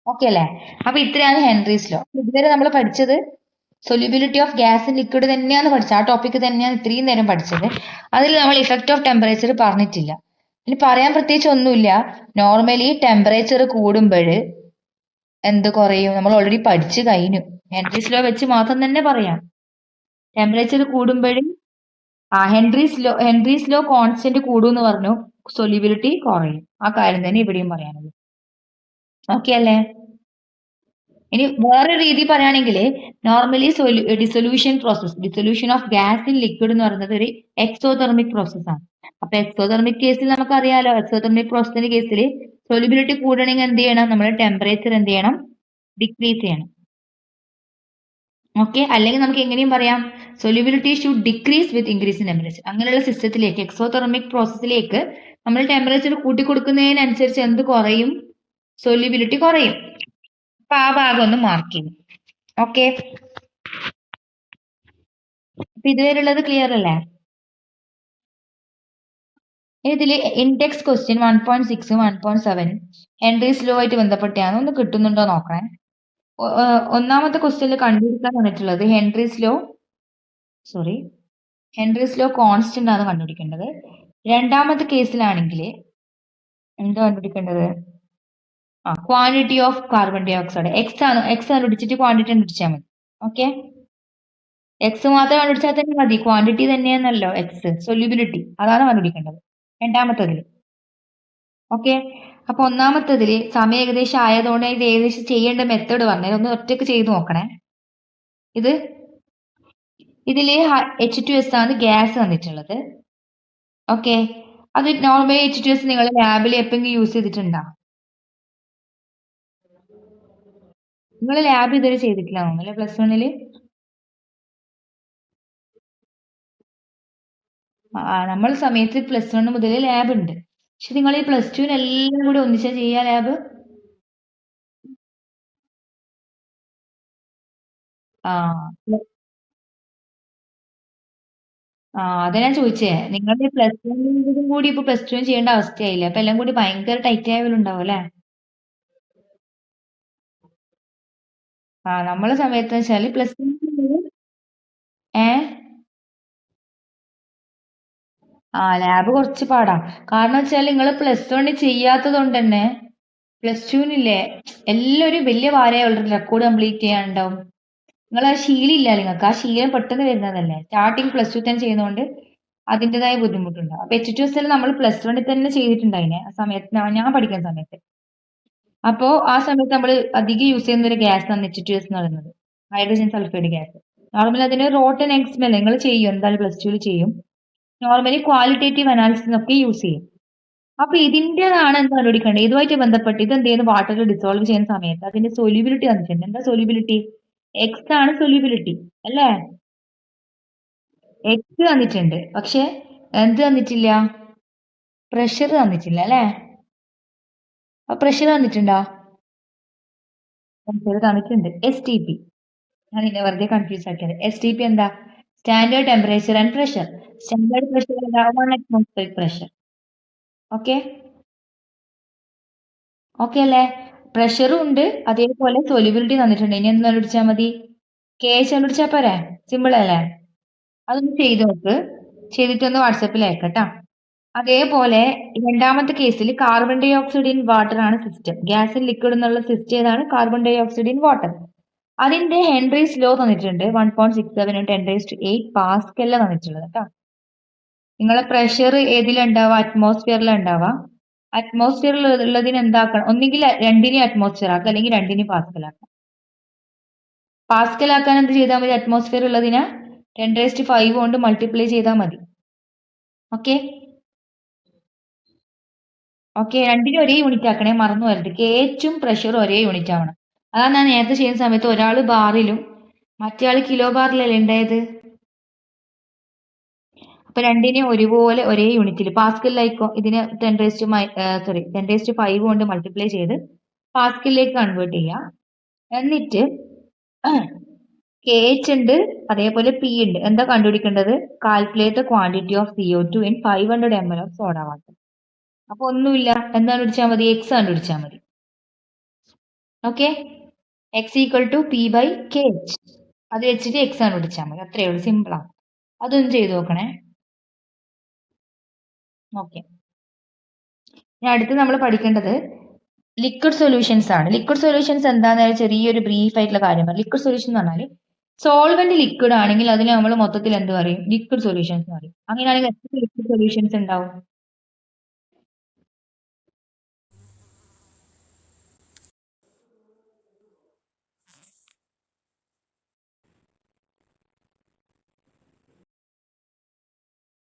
ഓക്കെ അല്ലേ, അപ്പൊ ഇത്രയാണ് ഹെൻറീസ് ലോ. ഇതുവരെ നമ്മൾ പഠിച്ചത് solubility of gas in liquid തന്നെയാണ് പഠിച്ചത്. ആ ടോപ്പിക് തന്നെയാണ് ഇത്രയും നേരം പഠിച്ചത്. അതിൽ നമ്മൾ ഇഫക്റ്റ് ഓഫ് ടെമ്പറേച്ചർ പറഞ്ഞിട്ടില്ല. ഇനി പറയാൻ പ്രത്യേകിച്ച് ഒന്നുമില്ല. നോർമലി ടെമ്പറേച്ചർ കൂടുമ്പോൾ എന്ത് കുറയും, നമ്മൾ ഓൾറെഡി പഠിച്ചു കഴിഞ്ഞു. ഹെൻറീസ് ലോ വെച്ച് മാത്രം തന്നെ പറയാം. ടെമ്പറേച്ചർ കൂടുമ്പോൾ ഹെൻറീസ് ലോ കോൺസ്റ്റന്റ് കൂടുമെന്ന് പറഞ്ഞു, സൊല്യൂബിലിറ്റി കുറയും. ആ കാര്യം തന്നെ ഇവിടെയും പറയാനുള്ളൂ. ഓക്കെ അല്ലേ, ഇനി വേറെ രീതി പറയുകയാണെങ്കിൽ normally dissolution of gas in liquid എന്ന് പറയുന്നത് ഒരു എക്സോതെർമിക് പ്രോസസ് ആണ്. അപ്പൊ എക്സോതെർമിക് കേസിൽ നമുക്കറിയാലോ, എക്സോതെർമിക് പ്രോസസിന്റെ കേസിൽ സൊല്യൂബിലിറ്റി കൂടണമെങ്കിൽ എന്ത് ചെയ്യണം, നമ്മുടെ ടെമ്പറേച്ചർ എന്ത് ചെയ്യണം, ഡിക്രീസ് ചെയ്യണം. ഓക്കെ, അല്ലെങ്കിൽ നമുക്ക് എങ്ങനെയും പറയാം, solubility should decrease with increase in temperature. അങ്ങനെയുള്ള സിസ്റ്റത്തിലേക്ക്, എക്സോതെർമിക് പ്രോസസ്സിലേക്ക് നമ്മൾ ടെമ്പറേച്ചർ കൂട്ടി കൊടുക്കുന്നതിനനുസരിച്ച് എന്ത് കുറയും, സൊല്യൂബിലിറ്റി കുറയും. അപ്പൊ ആ ഭാഗം ഒന്ന് മാർക്ക് ചെയ്യും. ഓക്കെ, അപ്പൊ ഇതുവരെയുള്ളത് ക്ലിയർ അല്ലേ? ഇതില് ഇൻഡെക്സ് ക്വസ്റ്റ്യൻ 1.6 1.7 ഹെൻറീസ് ലോ ആയിട്ട് ബന്ധപ്പെട്ടാണ്, ഒന്ന് കിട്ടുന്നുണ്ടോ നോക്കണേ. ഒന്നാമത്തെ ക്വസ്റ്റ്യനിൽ കണ്ടുപിടിക്കാൻ വന്നിട്ടുള്ളത് ഹെൻറീസ് ലോ കോൺസ്റ്റന്റ് ആണ് കണ്ടുപിടിക്കേണ്ടത്. രണ്ടാമത്തെ കേസിലാണെങ്കിൽ എന്താ കണ്ടുപിടിക്കേണ്ടത്, ക്വാണ്ടിറ്റി ഓഫ് കാർബൺ ഡൈ ഓക്സൈഡ്. എക്സ് കണ്ടുപിടിച്ചിട്ട് ക്വാണ്ടിറ്റി കണ്ടുപിടിച്ചാൽ മതി. ഓക്കെ, എക്സ് മാത്രം കണ്ടുപിടിച്ചാൽ തന്നെ മതി, ക്വാണ്ടിറ്റി തന്നെയാണല്ലോ എക്സ്, സൊല്യൂബിലിറ്റി അതാണ് കണ്ടുപിടിക്കേണ്ടത് രണ്ടാമത്തതിൽ. ഓക്കെ, അപ്പൊ ഒന്നാമത്തതിൽ സമയം ഏകദേശം ആയതുകൊണ്ട് ഇത് ഏകദേശം ചെയ്യേണ്ട മെത്തേഡ് പറഞ്ഞത് ഒന്ന് ഒറ്റക്ക് ചെയ്ത് നോക്കണേ. ഇതില് H2S ആണ് ഗ്യാസ് വന്നിട്ടുള്ളത്. ഓക്കെ, അത് നോർമലി H2S നിങ്ങൾ ലാബിൽ എപ്പോഴെങ്കിലും യൂസ് ചെയ്തിട്ടുണ്ടോ? നിങ്ങൾ ലാബ് ഇതുവരെ ചെയ്തിട്ടില്ല തോന്നുന്നു പ്ലസ് വണ്ണില്. നമ്മൾ സമയത്ത് പ്ലസ് 1 മുതൽ ലാബ് ഉണ്ട്. പക്ഷെ നിങ്ങൾ ഈ പ്ലസ് ടുവിന് എല്ലാം കൂടി ഒന്നിച്ചാ ചെയ്യാ ലാബ്? ആ അതാ ഞാൻ ചോദിച്ചേ. നിങ്ങളുടെ പ്ലസ് വണ്ണും കൂടി ഇപ്പൊ പ്ലസ് ടു ചെയ്യേണ്ട അവസ്ഥയായില്ലേ? അപ്പൊ എല്ലാം കൂടി ഭയങ്കര ടൈറ്റ് ആയ പോലെ ഉണ്ടാവും അല്ലേ? നമ്മളെ സമയത്ത് വെച്ചാല് പ്ലസ് വൺ ഏഹ് ലാബ് കുറച്ച് പാടാ. കാരണം വെച്ചാൽ നിങ്ങൾ പ്ലസ് വൺ ചെയ്യാത്തത് കൊണ്ട് തന്നെ പ്ലസ് ടുവിനില്ലേ എല്ലാവരും വലിയ ഭാരമുള്ള റെക്കോർഡ് കംപ്ലീറ്റ് ചെയ്യാനുണ്ടാവും. നിങ്ങൾ ആ ശീലം ഇല്ല, നിങ്ങൾക്ക് ആ ശീലം പെട്ടെന്ന് വരുന്നതല്ലേ. സ്റ്റാർട്ടിങ് പ്ലസ് ടു തന്നെ ചെയ്യുന്നതുകൊണ്ട് അതിൻ്റെതായ ബുദ്ധിമുട്ടുണ്ടാവും. അപ്പൊ എച്ച് ടു എസ് എൽ നമ്മൾ പ്ലസ് വണ്ണിൽ തന്നെ ചെയ്തിട്ടുണ്ടായിനെ ആ സമയത്ത്, ഞാൻ പഠിക്കുന്ന സമയത്ത്. അപ്പോ ആ സമയത്ത് നമ്മൾ അധികം യൂസ് ചെയ്യുന്ന ഒരു ഗ്യാസ് ആണ് എച്ച് ടു എസ് എന്ന് പറയുന്നത്, ഹൈഡ്രജൻ സൾഫൈഡ് ഗ്യാസ്. നോർമലി അതിന് റോട്ടൻ എക്സ്മെൽ നിങ്ങൾ ചെയ്യും, എന്തായാലും പ്ലസ് ടുവിൽ ചെയ്യും. നോർമലി ക്വാളിറ്റേറ്റീവ് അനാലിസിസിനൊക്കെ യൂസ് ചെയ്യും. അപ്പൊ ഇതിന്റേതാണ് എന്താ കണ്ടുപിടിക്കേണ്ടത്. ഇതുമായിട്ട് ബന്ധപ്പെട്ട് ഇത് എന്ത് ചെയ്യുന്നു, വാട്ടറിൽ ഡിസോൾവ് ചെയ്യുന്ന സമയത്ത് അതിന്റെ സൊല്യൂബിലിറ്റി തന്നിട്ടുണ്ട്. എന്താ സൊല്യൂബിലിറ്റി? എക്സ് ആണ് സൊല്യൂബിലിറ്റി അല്ലേ? എക്സ് തന്നിട്ടുണ്ട്, പക്ഷെ എന്ത് തന്നിട്ടില്ല? പ്രഷർ തന്നിട്ടില്ല അല്ലേ? പ്രഷർ തന്നിട്ടുണ്ടോ? പ്രഷർ തന്നിട്ടുണ്ട്, എസ് ടി പി. ഞാൻ നിന്നെ വെറുതെ കൺഫ്യൂസ് ആക്കിയത്. എസ് ടി പി എന്താ? Standard temperature and pressure. Standard pressure എന്താ? 1 അറ്റ്മോസ്ഫിയറിക് പ്രഷർ. ഓക്കെ ഓക്കെ അല്ലേ? പ്രഷറും ഉണ്ട്, അതേപോലെ സൊല്യൂബിലിറ്റി തന്നിട്ടുണ്ട്. ഇനി എന്ത് കണ്ടുപിടിച്ചാൽ മതി? കെ എച്ച് കണ്ടുപിടിച്ചാൽ പോരെ? സിമ്പിൾ അല്ലേ? അതൊന്ന് ചെയ്ത് നോക്ക്. ചെയ്തിട്ടൊന്ന് വാട്സപ്പിൽ അയക്കട്ടാ. അതേപോലെ രണ്ടാമത്തെ കേസിൽ carbon dye oxide in water ആണ് സിസ്റ്റം. ഗ്യാസ് ഇൻ ലിക്വിഡ് എന്നുള്ള സിസ്റ്റം ഏതാണ്? Carbon dye oxide in water. അതിന്റെ ഹെൻറീസ് ലോ തന്നിട്ടുണ്ട്, 1.67 10⁸ പാസ്കലിൽ തന്നിട്ടുള്ളത് കേട്ടോ. നിങ്ങളെ പ്രഷർ ഏതിലുണ്ടാവുക? അറ്റ്മോസ്ഫിയറിലുണ്ടാവുക. അറ്റ്മോസ്ഫിയറിൽ ഉള്ളതിന് എന്താക്കണം? ഒന്നുകിൽ രണ്ടിനെ അറ്റ്മോസ്ഫിയർ ആക്കുക, അല്ലെങ്കിൽ രണ്ടിനെ പാസ്കൽ ആക്കാം. പാസ്കൽ ആക്കാൻ എന്ത് ചെയ്താൽ മതി? അറ്റ്മോസ്ഫിയർ ഉള്ളതിനെ 10⁵ കൊണ്ട് മൾട്ടിപ്ലൈ ചെയ്താൽ മതി. ഓക്കെ ഓക്കെ, രണ്ടിനും ഒരേ യൂണിറ്റ് ആക്കണേ, മറന്നു വരരുത്. കെ എച്ചും പ്രഷറും ഒരേ യൂണിറ്റ് ആവണം. അതാണ് ഞാൻ നേരത്തെ ചെയ്യുന്ന സമയത്ത് ഒരാൾ ബാറിലും മറ്റേ ആൾ കിലോ ബാറിലല്ലേ ഉണ്ടായത്. അപ്പൊ രണ്ടിനെയും ഒരുപോലെ ഒരേ യൂണിറ്റിൽ പാസ്കലിലായിക്കോ. ഇതിന് 10⁵ കൊണ്ട് മൾട്ടിപ്ലൈ ചെയ്ത് പാസ്കലിലേക്ക് കൺവേർട്ട് ചെയ്യാം. എന്നിട്ട് കെ എച്ച് ഉണ്ട്, അതേപോലെ പി ഉണ്ട്. എന്താ കണ്ടുപിടിക്കേണ്ടത്? Calculate the quantity of CO2 in 500 ml of soda water. അപ്പൊ ഒന്നുമില്ല, എന്താ കണ്ടുപിടിച്ചാൽ മതി? എക്സ് കണ്ടുപിടിച്ചാൽ മതി. Okay, x equal to p by k h. അത് വെച്ചിട്ട് എക്സ് കണ്ടുപിടിച്ചാൽ മതി. അത്രയേ ഉള്ളൂ, സിമ്പിളാണ്. അതൊന്ന് ചെയ്ത് നോക്കണേ. ഓക്കെ, ഇനി അടുത്ത് നമ്മൾ പഠിക്കേണ്ടത് ലിക്വിഡ് സൊല്യൂഷൻസ് ആണ്. ലിക്വിഡ് സൊല്യൂഷൻസ് എന്താണെന്ന് ചെറിയൊരു ബ്രീഫ് ആയിട്ടുള്ള കാര്യമാണ്. ലിക്വിഡ് സൊല്യൂഷൻ എന്ന് പറഞ്ഞാൽ സോൾവെന്റ് ലിക്വിഡ് ആണെങ്കിൽ അതിന് നമ്മൾ മൊത്തത്തിൽ എന്ത് പറയും? ലിക്വിഡ് സൊല്യൂഷൻസ് എന്ന് പറയും. അങ്ങനെയാണെങ്കിൽ എത്ര ലിക്വിഡ് സൊല്യൂഷൻസ് ഉണ്ടാവും?